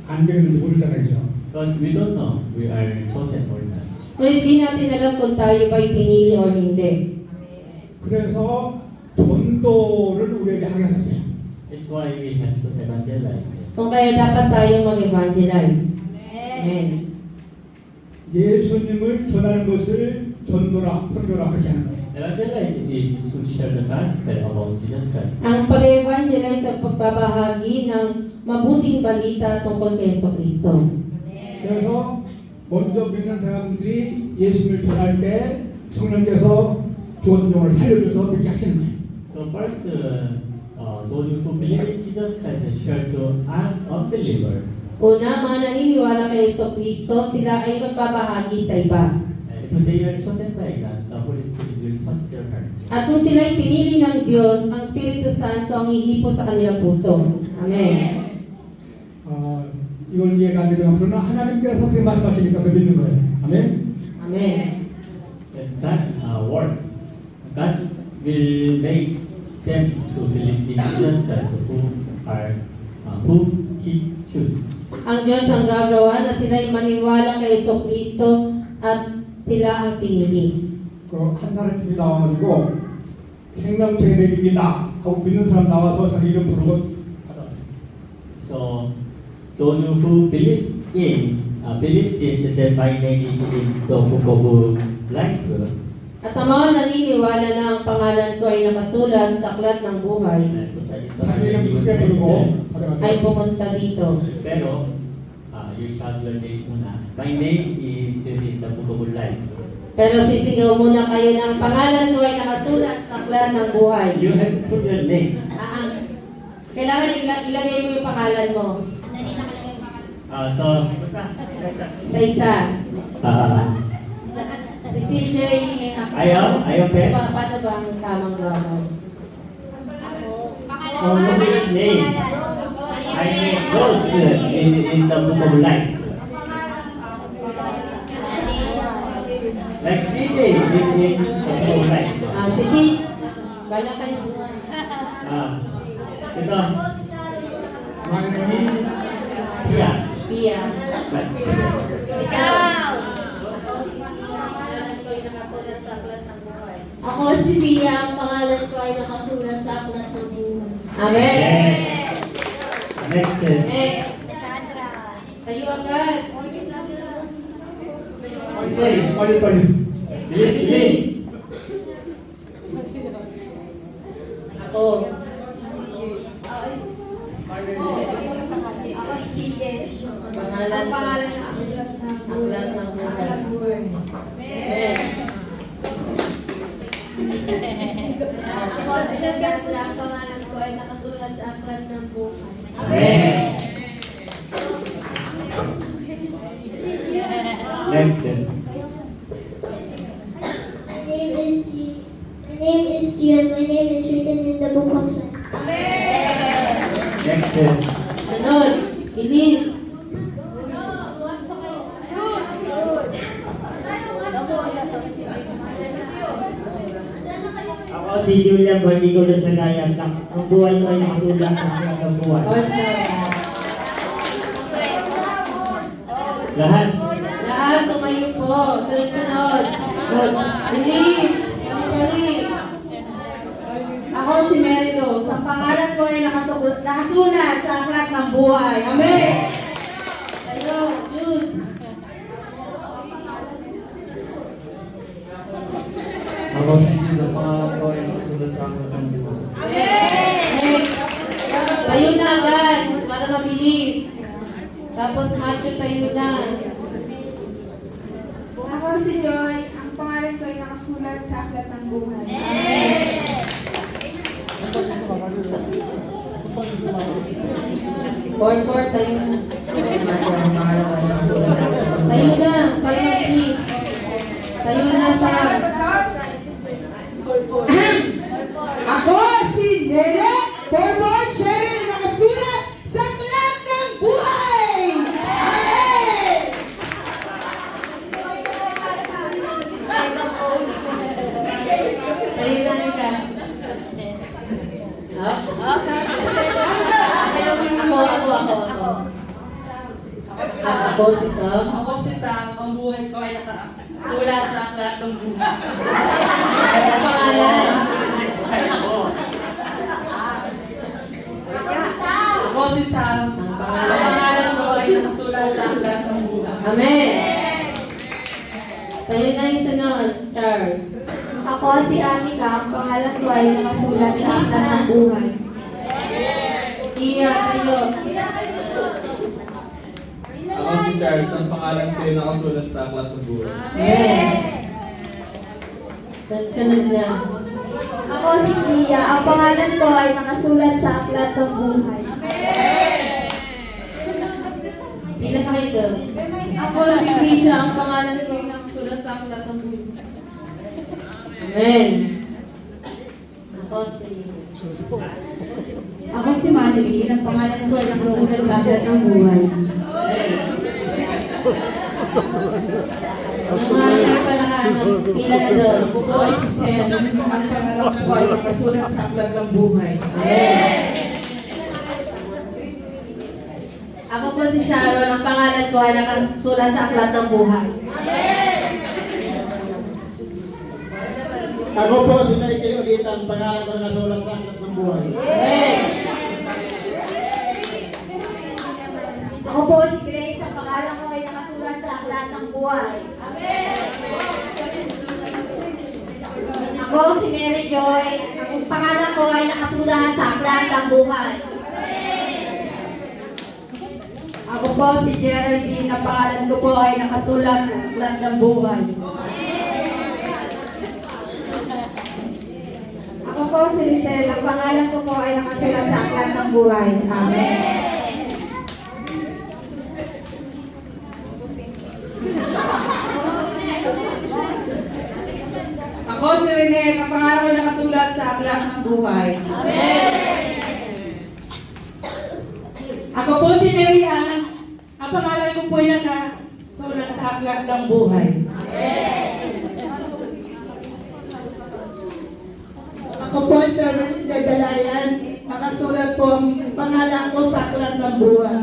안 되는지 모르잖아요. But we don't know we are chosen or not. Ngunit di natin alam kung tayo ba'y pinili o hindi. 그래서 전도를 우리에게 하게 하셨어요. It's why we have to evangelize. Kung kaya dapat tayong mag-evangelize. Amen. 예수님을 전하는 것을 전도라, 선교라 그렇게 하는 거예요. Evangelize is to share the gospel about Jesus Christ. Ang pag-evangelize sa pagbabahagi ng mabuting balita tungkol kay Jesucristo. 그래서 먼저 믿는 사람들이 예수님을 전할 때 성령께서 죽었던 영을 살려줘서 믿게 하시는 거예요. So first, those who believe in Jesus Christ share to unbeliever. Una, mga naniniwala kay Jesucristo, sila ay magbabahagi sa iba. If they are chosen by God, the Holy Spirit will touch their heart. At kung sila ay pinili ng Diyos, ang Espiritu Santo ang hihipo sa kanilang puso. Amen. 이걸 이해가 안 되지만 그러나 하나님께서 그렇게 말씀하시니까 그 믿는 거예요. 아멘. Amen. Yes, God work. God will make them to believe in Jesus Christ, whom He choose. Ang Diyos ang gagawa na sila ay maniwala kay Jesucristo at sila ang pinili. 그 한 사람이 나와가지고 생명체의 내리기다 하고 믿는 사람 나와서 자기 이름 부르고 받았어요. So those who believe this, that my name is in the book of life. At ang mga naniniwala na ang pangalan ko ay nakasulat sa aklat ng buhay, 자기 이름 크게 부르고 ay 받아가지고 pumunta dito. Pero you shout your name muna. My name is in the book of life. Pero sisigaw muna kayo na ang pangalan ko ay nakasulat sa aklat ng buhay. You have to put your name. Kailangan ilagay mo yung pangalan mo. So Sa isa. Si CJ, Ayaw pe. Paano ba ang tamang grammar? Name. My name goes in the book of life. Like CJ is in the book of life. Si C, bala kayo. Ito, My name is Pia. Pia. Right. Ikaw. Ako si Pia, ang pangalan ko ay nakasulat sa aklat ng buhay. Ako si Pia, ang pangalan ko ay nakasulat sa aklat ng buhay. Amen. Next. Next. Kayo agad. Okay. 빨리 Bilis. Bilis. Ako. Ako si CJ. Pangalan Ang ko. pangalan na nakasulat sa Aklat ng buhay. buhay. Amen. si Cassandra, ang pangalan ko ay nakasulat sa aklat ng buhay. Amen. Next. My name is G and my name is written in the book of life. Next. Sunod, bilis. Ako si Julian Bordigo de Sagayam. Ang buhay ko ay nakasulat sa aklat ng buhay. Hold na. Lahat. Lahat tumayo po. Sunod-sunod. Bilis. Balik-balik. Ako si Mary Rose. Ang pangalan ko ay nakasulat sa aklat ng buhay. Amen! Tayo, Jude. Ako si Jude, ang pangalan ko ay nakasulat sa aklat ng buhay. Next. Tayo na agad para mabilis. Tapos Matthew, tayo na. Ako si Joy. Ang pangalan ko ay nakasulat sa aklat ng buhay. Por, tayo na. Tayo na, para mabilis. Tayo na, Sam. Ako si Nene Borbon Sherry na nakasulat sa aklat ng buhay. Amen! Tayo na, Nika. Ako, si Sam. Ako si Sam, ang buhay ko ay nakasulat sa aklat ng buhay. Ang pangalan. Ako si Sam, Ang ang pangalan. pangalan ko ay nakasulat sa aklat ng buhay. Amen. Tayo na yung sunod, Charles. Ako si Anika. Ang pangalan ko ay nakasulat sa aklat ng buhay. Tia, tayo. Ako si Charles, ang pangalan ko ay nakasulat sa aklat ng buhay. Amen. Sunod na. Ako si Tia. Ang pangalan ko ay nakasulat sa aklat ng buhay. Pila na kayo doon. Ako si Grisha, ang pangalan ko ay nakasulat sa aklat ng buhay. Amen. Ako si... Ako si Madeline. Ang pangalan ko ay nakasulat sa aklat ng buhay. Yung mga hindi pa nakaano, pila na doon. Ako po ay si Sen. Ang pangalan ko ay nakasulat sa aklat ng buhay. Amen. Ako po si Sharon. Ang pangalan ko ay nakasulat sa aklat ng buhay. Ako po si Michael Ulitan, pangalan ko nakasulat sa aklat ng buhay. Amen. Ako po si Grace. Ang pangalan ko ay nakasulat sa aklat ng buhay. Ako si Mary Joy, ang pangalan ko ay nakasulat sa aklat ng buhay. Ako po si Geraldine. Ang pangalan ko po ay nakasulat sa aklat ng buhay. Ako po si Rizal. Ang pangalan ko po ay nakasulat sa aklat ng buhay. Amen. Ako si Rene. Ang pangalan ko ay nakasulat sa aklat ng buhay. Ako po si Mary Ann. Ang pangalan ko po ay nakasulat sa aklat ng buhay. Ako po si Erlinda Dalayan. Nakasulat po ang pangalan ko sa aklat ng buhay.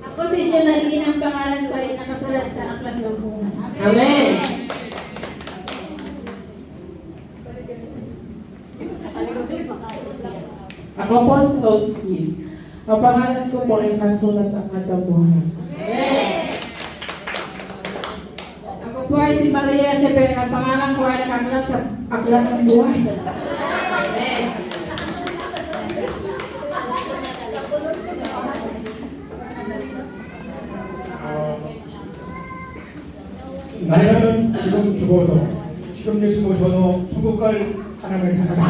Ako si Jonalyn. Ang pangalan ko ay nakasulat sa aklat ng buhay. Amen. Ako po si Rosie. Ang pangalan ko po ay nakasulat sa aklat ng buhay. Ako po ay si Maria Seven. Ang pangalan ko ay nakasulat sa aklat ng buhay. 나는 지금 죽어도 지금 좀 예수 모셔도 천국 갈 하나님의 자녀다.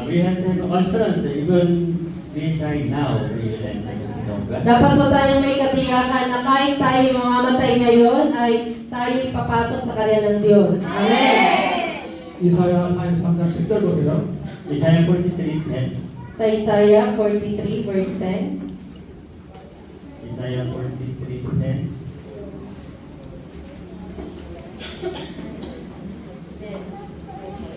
We have to have assurance even we die now, we will enter the kingdom of God. Dapat po tayong may katiyakan na kahit tayo mamamatay ngayon ay tayo'y papasok sa karya ng Diyos. Amen. 이사야 43장 10절 보세요. Isaiah 43:10. Sa Isaiah 43 verse 10. Isaiah 43:10.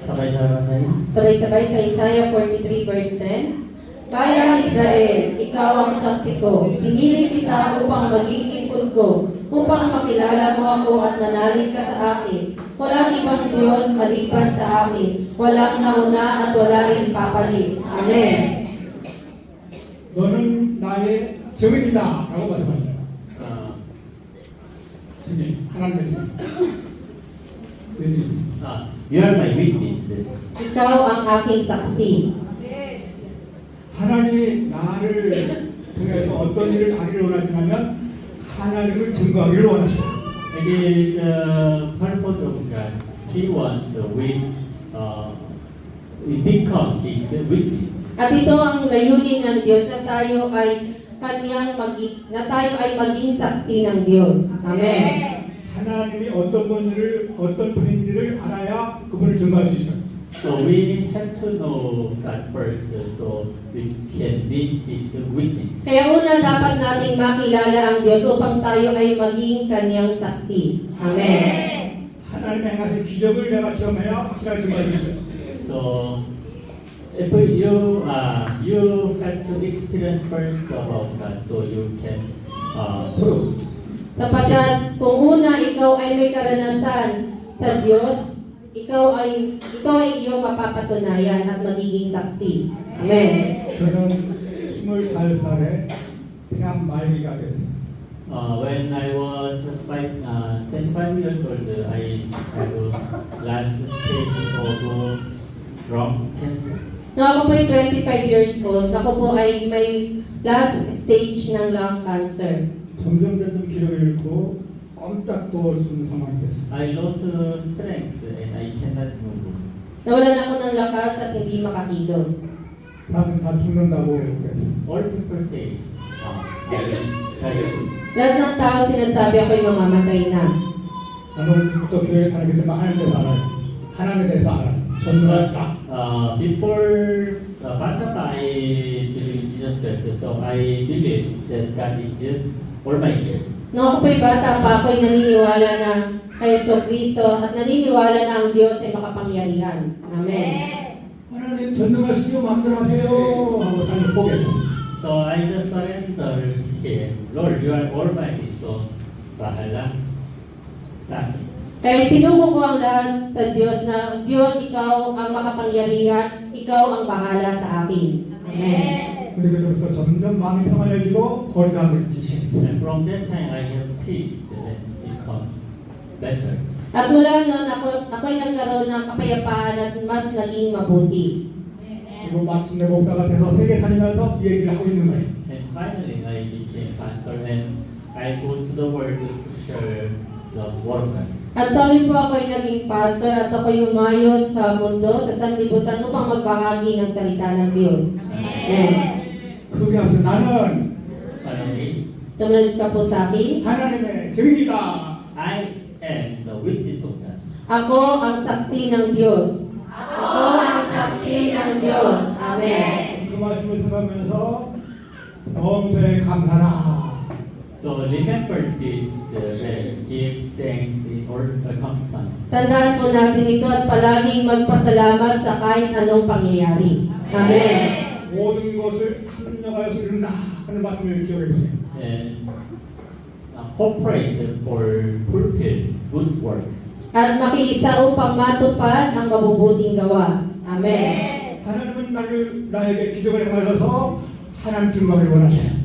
Sabay-sabay. Sabay-sabay sa Isaiah 43 verse 10. Kaya Israel, ikaw ang saksi ko. Pinili kita upang maging lingkod ko, upang makilala mo ako at manalig ka sa akin. Walang ibang Diyos maliban sa akin. Walang nauna at wala rin papalit. Amen. 너는 나의 증인이다 라고 말씀하십니다. 증인, 하나님의 증인. You are my witness. Ikaw ang aking saksi. 하나님이 나를 통해서 어떤 일을 하기를 원하시냐면 하나님을 증거하기를 원하십니다. It is purpose of God. He wants we become His witness. At ito ang layunin ng Diyos na tayo ay maging saksi ng Diyos. Amen. 하나님이 어떤 분인지를 알아야 그분을 증거할 수 있어요. So we have to know God first, so we can be His witness. Kaya una dapat nating makilala ang Diyos upang tayo ay maging kanyang saksi. Amen. 하나님의 행하신 기적을 내가 체험해야 확실하게 증거할 수 있어요. So if you have to experience first about God, so you can prove. Sapagkat kung una ikaw ay may karanasan sa Diyos, ikaw ay iyong mapapatunayan at magiging saksi. Amen. 저는 24살에 그냥 말기가 됐어요. When I was 25 years old, I had last stage of lung cancer. Nung ako po ay 25 years old, ako po ay may last stage ng lung cancer. 점점 기력을 잃고 꼼짝도 할 수 있는 상황이 됐어요. I lost strength and I cannot move. Nawalan ako ng lakas at hindi makakilos. 사람은 다 죽는다고 그랬어요. All people say, I will die soon. Lahat ng tao sinasabi ako'y mamamatay na. 나는 또 교회 다니기 때문에 하나님에 대해서 알아요. 하나님에 대해서 알아요. 전문하시다. Before baptism, I believe in Jesus Christ, so I believe that God is Almighty. Nung ako po'y bata pa, ako'y naniniwala na kay Kristo at naniniwala na ang Diyos ay makapangyarihan. Amen. 하나님 전능하시죠. 마음대로 하세요. 하고 삶을 보겠어요. So I just surrender Him. Lord, you are Almighty, so bahala sa akin. Kaya sinuko ko ang lahat sa Diyos na Diyos, ikaw ang makapangyarihan, ikaw ang bahala sa akin. Amen. 그때부터 점점 마음이 평안해지고 건강을 지시겠어요. And from that time, I have peace and become better. At mula noon, ako'y nagkaroon ng kapayapaan at mas naging mabuti. 그리고 마침내 목사가 돼서 세계 다니면서 이 얘기를 하고 있는 거예요. And finally, I became pastor and I go to the world to share the word of God. At sabi po ako'y naging pastor at ako'y humayos sa mundo, sa sanlibutan upang magbahagi ng salita ng Diyos. Amen. 크게 하면서 나는 Finally, Sumunod ka po sa akin. 하나님의 증인이다. I am the witness of God. Ako ang saksi ng Diyos. Ako ang saksi ng Diyos. Amen. 그 말씀을 생각하면서 범사에 감사라. So remember this and give thanks in all circumstances. Tandaan po natin ito at palaging magpasalamat sa kahit anong pangyayari. Amen. 모든 것을 합력하여서 이룬다 하는 말씀을 기억해 보세요. And cooperate for fulfill good works. At makiisa upang matupad ang mabubuting gawa. Amen. 하나님은 나에게 기적을 행하셔서 하나님 증거하기를 원하세요.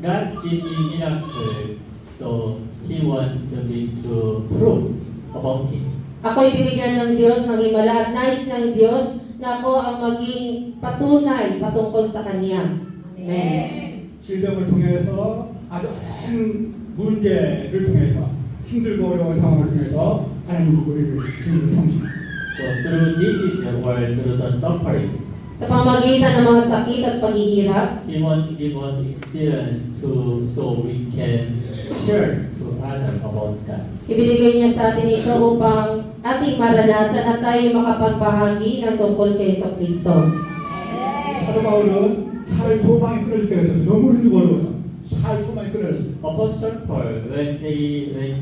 God gave me miracle, so He wants me to prove about Him. Ako'y binigyan ng Diyos ng himala at nais ng Diyos na ako ang maging patunay patungkol sa Kanya. Amen. 질병을 통해서 아주 오랜 문제를 통해서 힘들고 어려운 상황을 통해서 하나님 우리를 주님을 섬기십니다. So through disease or through the suffering, Sa pamagitan ng mga sakit at paghihirap, He wants to give us experience so we can share to others about God. ibinigay niya sa atin ito upang ating maranasan at tayo makapagbahagi ng tungkol kay Jesucristo. 사도 바울은 살 소망이 끊어질 때가 있어서 너무 힘들고 어려워서 살 소망이 끊어졌어요. Apostle Paul, when he faced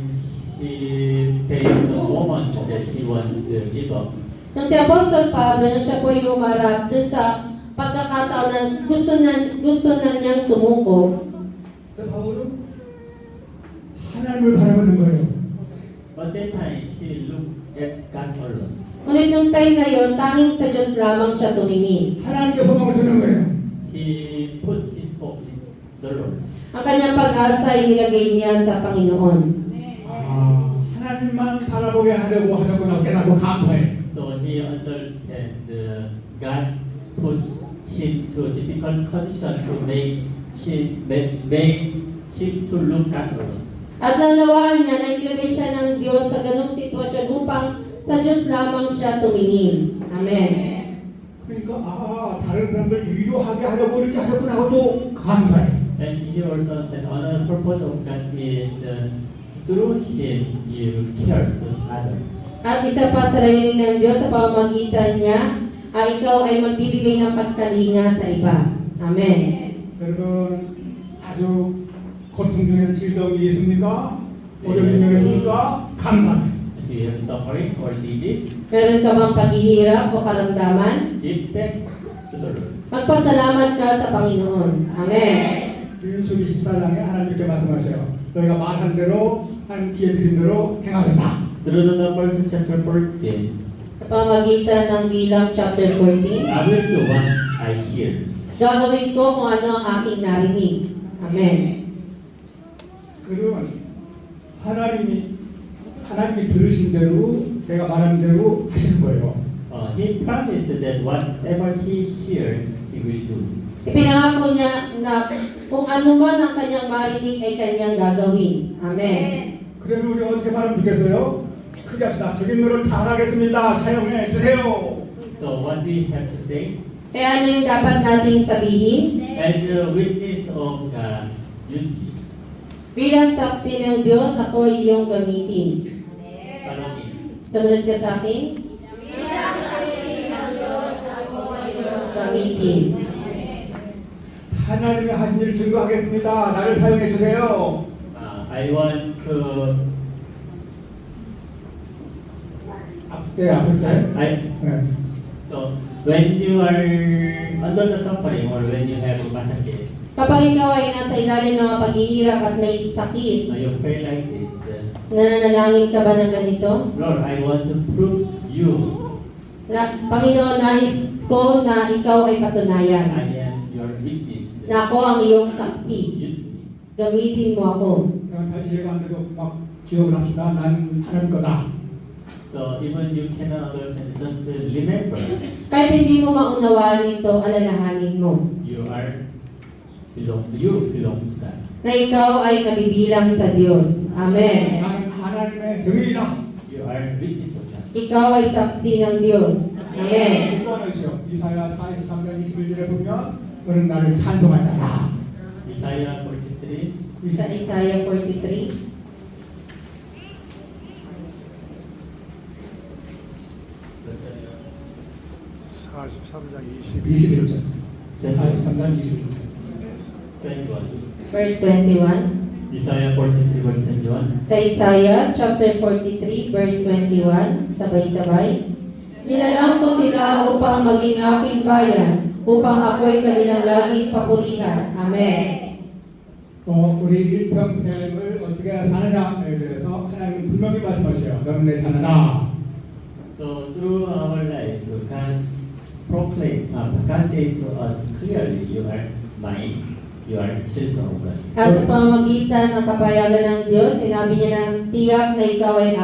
the moment that he wanted to give up, Nung si Apostol Pablo, nung siya po yung umarap dun sa pagkakataon na gusto na niyang sumuko, 근데 바울은 하나님을 바라보는 거예요. but that time he looked at God alone. ngunit nung time na yon, tanging sa Diyos lamang siya tumingin. 하나님께 소망을 두는 거예요. He put his hope in the Lord. Ang kanyang pag-asa ay nilagay niya sa Panginoon. 하나님만 바라보게 하려고 하셨구나 깨닫고 감사해. So he understand God put him to difficult condition to make him to look at alone. At nanawaan niya na ilagay siya ng Diyos sa ganong sitwasyon upang sa Diyos lamang siya tumingin. Amen. 그러니까 다른 사람들 위로하게 하려고 이렇게 하셨구나 하고도 감사해. And he also said another purpose of God is through him you cares others. At isa pa sa layunin ng Diyos sa pamamagitan niya, ikaw ay magbibigay ng pagkalinga sa iba. Amen. 여러분 아주 고통 중에는 즐거움이 있습니까? 어려운 중에 있습니까? 감사해. Do you have suffering or disease? Meron ka bang paghihirap o karamdaman? Give thanks to the Lord. Magpasalamat ka sa Panginoon. Amen. 민수기 14장에 하나님께 말씀하세요. 너희가 말한 대로 한 기회 드린 대로 행하겠다. Through the Numbers chapter 14, Sa pamagitan ng Bilang chapter 14, I will do what I hear. gagawin ko kung ano ang aking narinig. Amen. 그러면 하나님이 들으신 대로 내가 말한 대로 하실 거예요. He promised that whatever he hears, he will do. Ipinangako niya na kung ano man ang kanyang marinig ay kanyang gagawin. Amen. 그러면 우리 어떻게 말하면 좋겠어요? 크게 합시다. 적인 노릇 잘하겠습니다. 사용해 주세요. So what we have to say, Kaya ano yung dapat nating sabihin? as a witness of God, use me. Bilang saksi ng Diyos, ako ay iyong gamitin. Follow me. Sumunod ka sa akin? Gamitin. 하나님이 하신 일 증거하겠습니다. 나를 사용해 주세요. I want to. 아플 때. 네. So when you are under the suffering or when you have masakit, Kapag ikaw ay nasa ilalim ng mga paghihirap at may sakit, you pray like this. nananalangin ka ba ng ganito? Lord, I want to prove you. Na, Panginoon, nais ko na ikaw ay patunayan. I am your witness. Na ako ang iyong saksi. Use me. Gamitin mo ako. 다 이해가 안 돼도 막 기억을 합시다. 난 하나님 거다. So even you cannot understand, just remember Kahit hindi mo maunawaan ito, alalahanin mo you belong to God. na ikaw ay nabibilang sa Diyos. Amen. 나는 하나님의 성인이다. You are witness of God. Ikaw ay saksi ng Diyos. Amen. 또 하나 있어요. 이사야 43장 21절에 보면 너는 나를 찬송할 자다. Isaiah 43. Sa Isaiah 43. 43장 21절. 43장 21절. 21. Verse 21. Isaiah 43 verse 21. Sa Isaiah chapter 43 verse 21, sabay-sabay. Nilalang ko sila upang maging aking bayan, upang ako'y kanilang laging papurihan. Amen. 우리 일평생을 어떻게 사느냐에 대해서 하나님은 분명히 말씀하셔요. 너는 내 자녀다. So through our life, God God said to us clearly, you are mine, you are children of God. At sa pamamagitan ng kapayagan ng Diyos, sinabi niya na tiyak na ikaw ay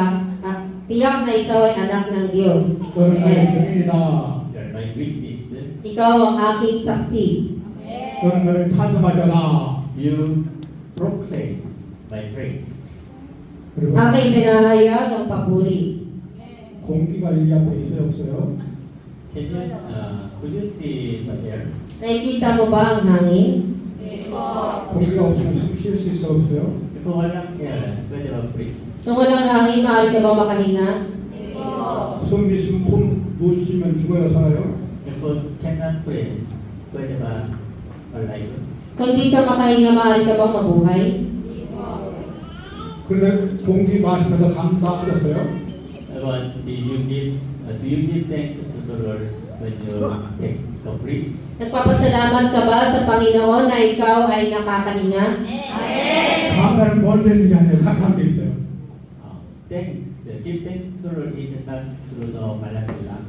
anak ng Diyos. 너는 나의 Amen. 증인이다. You are my witness. Ikaw ang aking saksi. 너는 나를 찬송할 자다. You proclaim my praise. 그리고 Aking pinahayag ang papuri. 공기가 여기 앞에 있어요, 없어요? Can you, could you see the air? Nakikita mo ba ang hangin? 공기가 없으면 숨 쉴 수 있어, 없어요? Kung walang air, pwede ba breathe? Kung walang hangin, maaari ka ba makahinga? 숨 있으면 못 쉬면 죽어요, 살아요? If you cannot breathe, pwede ba alive? Kung hindi ka makahinga, maaari ka bang mabuhay? 그런데 공기 마시면서 감사하셨어요? But do you give thanks to the Lord when you take a breath? Nagpapasalamat ka ba sa Panginoon na ikaw ay nakakahinga? 감사는 뭘 되는 게 아니에요. 감사한 게 있어요. Thanks. Give thanks to the Lord is not through the malaki lang.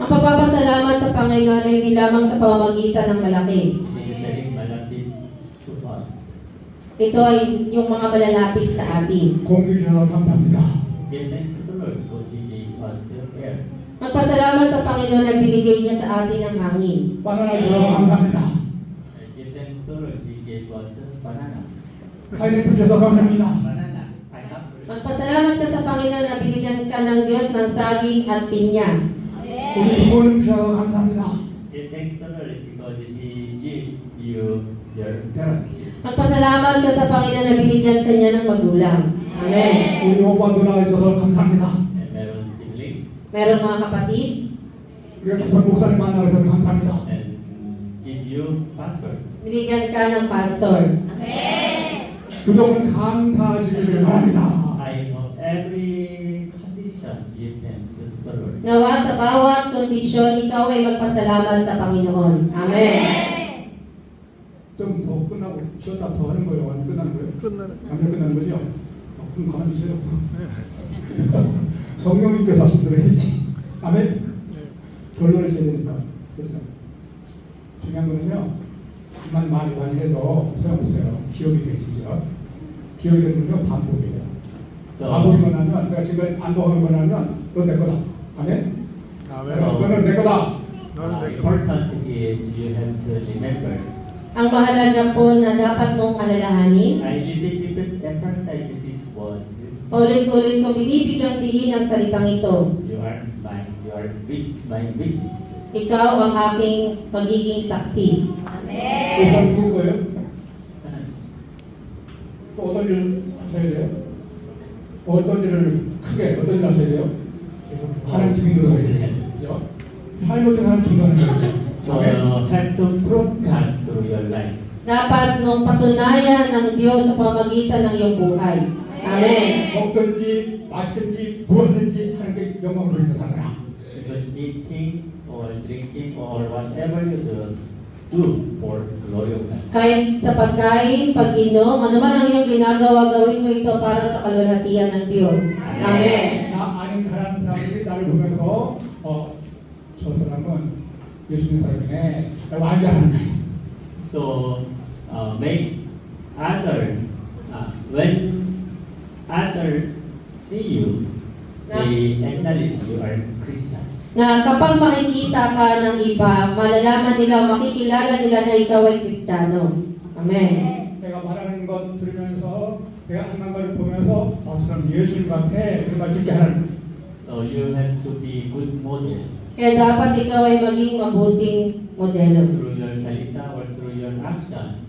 Ang pagpapasalamat sa Panginoon ay hindi lamang sa pamamagitan ng malaki. Hindi very malapit to us. Ito ay yung mga malalapit sa atin. 공기 주셔서 감사합니다. Give thanks to the Lord because He gave us the air. Magpasalamat sa Panginoon na binigay niya sa atin ang hangin. 바나나 주셔서 감사합니다. Give thanks to the Lord. He gave us banana. 파인애플 주셔서 감사합니다. Banana. Pineapple. Magpasalamat ka sa Panginoon na binigyan ka ng Diyos ng saging at pinya. 우리 부모님 주셔서 감사합니다. Give thanks to the Lord because He gave you your parents. Magpasalamat ka sa Panginoon na binigyan ka niya ng magulang. Amen. 우리 오빠 누나 있어서 감사합니다. And meron sibling. Merong mga kapatid. 우리가 조선 목사님 만나서 감사합니다. And give you pastors. Binigyan ka ng pastor. 무조건 감사하시기를 바랍니다. I of every condition give thanks to the Lord. Nawa sa bawat kondisyon, ikaw ay magpasalamat sa Panginoon. Amen. 좀 더 끝나고 쉬었다 더 하는 거예요? 아니면 끝나는 거예요? 완전 끝나는 거죠? 그럼 가만히 있어요. 성령님께서 하신 대로 해야지. 아멘? 결론을 지어야 되니까. 됐어요. 중요한 거는요, 말 많이 해도 소용없어요. 기억이 되시죠? 기억이 되면요, 반복이에요. 반복이만 하면, 내가 지금 반복하기만 하면, 너 내 거다. 아멘? 너는 내 거다. Important is you have to remember. Ang mahalaga po na dapat mong alalahanin, I repeat emphasize this was ulit-ulit kong binibigyang diin ang salitang ito. you are my witness. Ikaw ang aking magiging saksi. 우선 죽을 거예요? 또 어떤 일 하셔야 돼요? 어떤 일을 크게, 어떤 일 하셔야 돼요? 하나님 증인으로 해야 돼요. 그죠? 삶을 통한 증거는 거죠. So you have to prove God through your life. Dapat mong patunayan ng Diyos sa pamagitan ng iyong buhay. Amen. 먹든지 마시든지 무엇든지 하는 게 영광을 돌리는 사람이야. Even eating or drinking or whatever you do for glory of God. Kahit sa pagkain, pag-inom, ano man ang iyong ginagawa, gawin mo ito para sa kalwalhatian ng Diyos. Amen. 나 아는 가난한 사람들이 나를 보면서 저 사람은 예수님 사람이네. 라고 알게 하는 거예요. So make when others see you, they acknowledge you are Christian. Na kapag makikita ka ng iba, malalaman nila, makikilala nila na ikaw ay Kristiyano. Amen. 내가 말하는 것 들으면서 내가 하는 말을 보면서 저 사람 예수님 같아. 그런 말 듣게 하는 거예요. So you have to be good model Kaya dapat ikaw ay maging mabuting modelo. through your salita or through your action.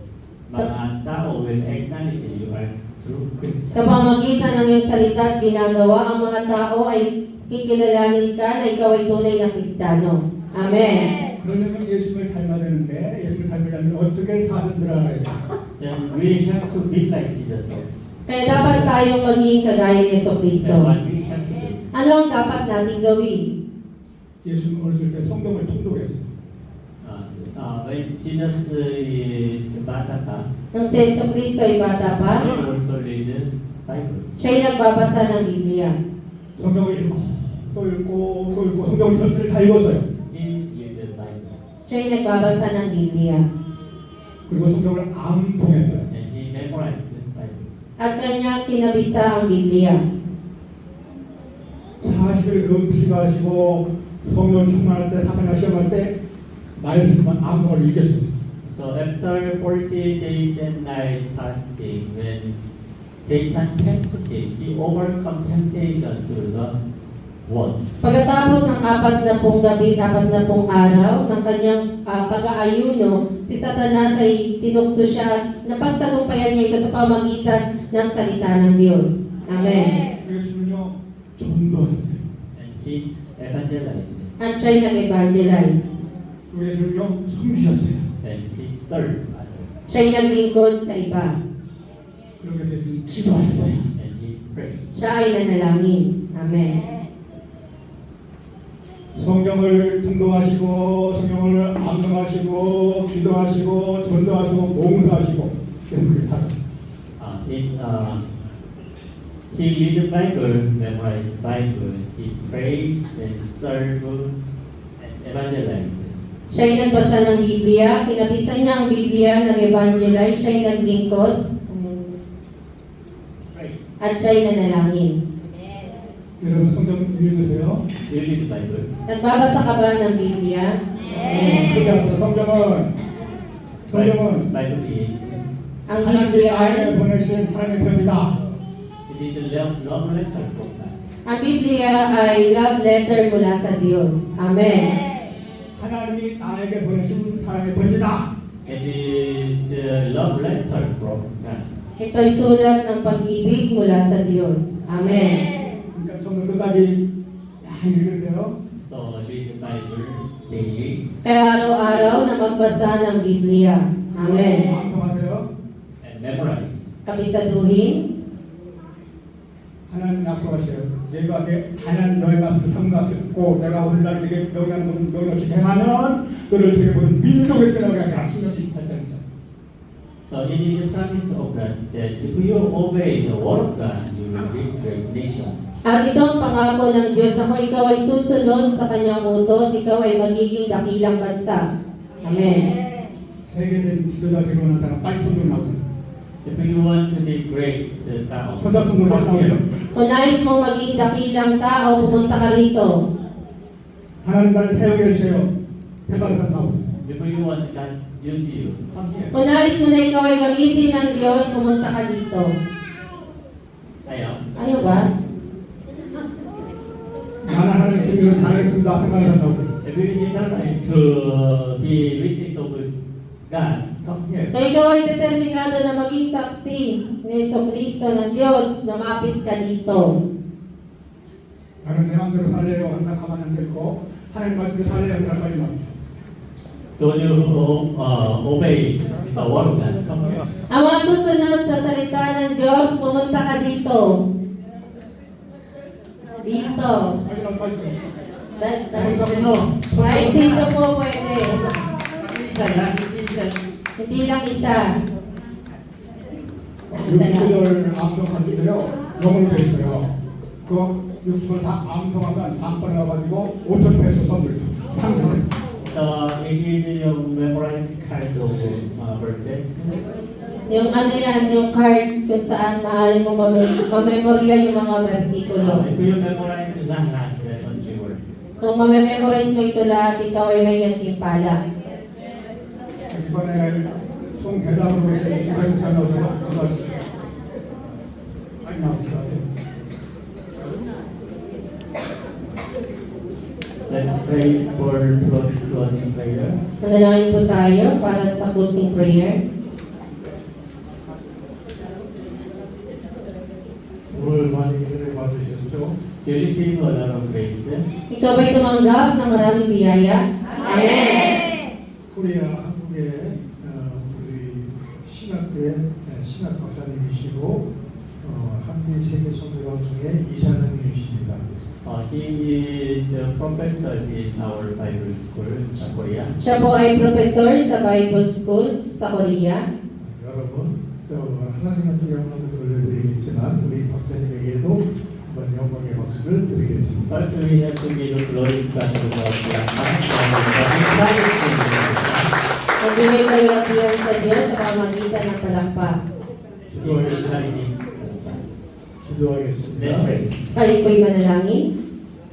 Mga tao will acknowledge you are true Christian. Sa pamagitan ng iyong salita at ginagawa, ang mga tao ay kikilalanin ka na ikaw ay tunay na Kristiyano. Amen. 그러려면 예수님을 닮아야 되는데 예수님을 닮으려면 어떻게 사선들 알아야 돼? Then we have to be like Jesus. Kaya dapat tayong maging kagaya ni And Yeso Kristo. what we have to do. Ano ang dapat nating gawin? 예수님 어렸을 때 성경을 통독했어요. When Jesus is bata pa, Nung si Yeso Kristo ay bata pa, he also read the Bible. siya'y nagbabasa ng Biblia. 성경을 읽고 또 읽고 또 읽고 성경 전체를 다 읽었어요. He read the Bible. Siya'y nagbabasa ng Biblia. 그리고 성경을 암송했어요. And he memorized the Bible. At kanyang kinabisa ang Biblia. 40일 금식하시고 성령 충만할 때 사탄과 시험할 때 말씀만 암송을 읽겠어요. So after 40 days and night fasting, when Satan tempted him. He overcome temptation through the word. Pagkatapos ng 40 gabi, 40 araw ng kanyang pag-aayuno, si Satanas ay tinukso siya at napagtagumpayan niya ito sa pamagitan ng salita ng Diyos. Amen. 예수는요 전도하셨어요. And he evangelized. At siya'y nag-evangelize. 예수는요 섬기셨어요. And he served others. Siya'y naglingkod sa iba. 그러게 해서 예수는 기도하셨어요. And he prayed. Siya ay nanalangin. Amen. 성경을 등록하시고 성경을 암송하시고 기도하시고 전도하시고 봉사하시고 그렇게 다 He read the Bible, memorized the Bible. He prayed and served and evangelized. Siya'y nagbasa ng Biblia, kinabisan niya ang Biblia, nag-evangelize, siya'y naglingkod, at siya'y nanalangin. 여러분 성경 읽으세요. You read the Bible. Nagbabasa ka ba ng Biblia? 성경은 Bible is Ang Biblia ay, 하나님의 보내신 사랑의 편지다. it is a love letter from God. ang Biblia ay love letter mula sa Diyos. Amen. 하나님이 나에게 보내신 사랑의 편지다. It is a love letter from God. Ito'y sulat ng pag-ibig mula sa Diyos. Amen. 그러니까 좀 끝까지 많이 읽으세요. So read the Bible daily Kaya araw-araw na magbasa ng Biblia. Amen. 암송하세요. and memorize. Kabisaduhin. 하나님 약속하셔요. 내가 하나님 너의 말씀을 삼가 듣고 내가 오늘날 네게 명령한 것을 너희같이 행하면 너를 세계 모든 민족에 떠나게 하리라. 시편 28장이죠. So it is a promise of God that if you obey the word of God, you will be a great nation. At ito ang pangako ng Diyos na kung ikaw ay susunod sa kanyang utos, ikaw ay magiging dakilang bansa. Amen. 세계적인 지도자 되고 난 사람 빨리 손들어 나오세요. If you want to be great, tao, 선착순으로 나오세요. Kung nais mong maging dakilang tao, pumunta ka rito. 하나님 나를 사용해 주세요. 세바르산 나오세요. if you want God to use you, come here. Kung nais mo na ikaw ay gamitin ng Diyos, pumunta ka dito. Ayaw. Ayaw ba? 나는 하나님 증인을 잘하겠습니다. 세바르산 나오세요. If you desire to be witness of God, come here. Kung ikaw ay determinado na maging saksi ni Jesucristo ng Diyos, lumapit ka dito. 나는 내 마음대로 살려요. 한다 가만 안 있고 하나님 말씀대로 살려요. 한다 빨리 나오세요. Those who obey the word of God, come here. Ang mga susunod sa salita ng Diyos, pumunta ka dito. Dito. 빨리 나오세요. 빨리 No. Kahit sino po pwede. Isa lang, isa. Hindi lang isa. Isa lang. 60절 암송하는데요. 영어로 되어 있어요. 그 60절 다 암송하면 다음번에 와가지고 5천 페소 선물 상품. It is yung memorized card of verses. Yung ano yan, yung card kung saan maaari mo mamemorya yung mga versikulo. If you memorize lahat, that's what you were. Kung mamememorize mo ito lahat, ikaw ay may gantimpala. 이번에 송 대답으로 시간이 잘 나오셔서 많이 나오셔야 돼요. Let's pray for closing prayer. Manalangin po tayo para sa closing prayer. 오늘 많이 은혜 받으셨죠? You receive a lot of grace. Ikaw ba'y tumanggap ng maraming biyaya? Amen! 코리아 한국의 우리 신학교의 신학 박사님이시고 한미 세계 선교방송의 이사장님이십니다. He is a professor in our Bible school sa Korea. Siya po ay professor sa Bible School sa Korea. 여러분, 하나님한테 영광을 돌려드리겠지만 우리 박사님에게도 한번 영광의 박수를 드리겠습니다. First, we have to give glory to God for the Magbigay kayo at iyon sa Diyos sa pamagitan ng palakpak. 기도하겠습니다. Let's pray. Kayo po'y manalangin.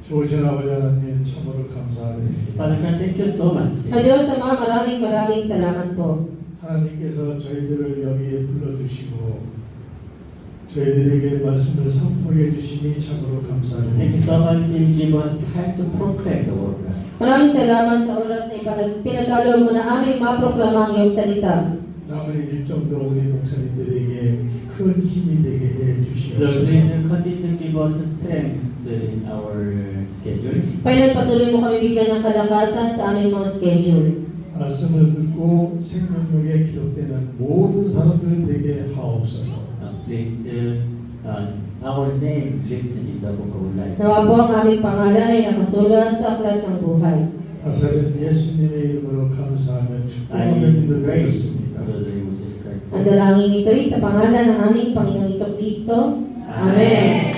좋으신 아버지 하나님 참으로 감사드립니다. Father God, thank you so much. Sa Diyos, sa mga maraming salamat po. 하나님께서 저희들을 여기에 불러주시고 저희들에게 말씀을 선포해 주시니 참으로 Thank 감사합니다. you so much. You give us time to proclaim the word. Maraming salamat sa oras na pinagkaloob mo na aming maproklama ang iyong salita. 남은 일정도 우리 목사님들에게 큰 힘이 되게 해 Lord, 주시옵소서. please continue to give us strength in our schedule. Kailan patuloy mo kami bigyan ng kalakasan sa aming mga schedule. 말씀을 듣고 생명력에 기록되는 모든 사람들 되게 하옵소서. Please, our name written in the book of life. Nawa po ang aming pangalan ay nakasulat sa aklat ng buhay. 나사렛 예수님의 이름으로 감사하며 I 축복하며 pray 기도드렸습니다. to the Lord Jesus Christ. Ang dalangin ito ay sa pangalan ng aming Panginoong Jesucristo. Amen.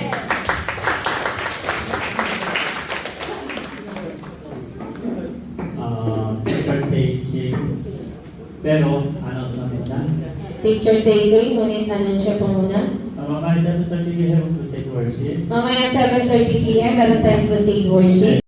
Teacher taking, pero announcement na. Teacher Taylor, ngunit anunsyo po muna. Mga 7:30 we have crusade worship. Mamaya 7:30 p.m. meron tayong crusade worship.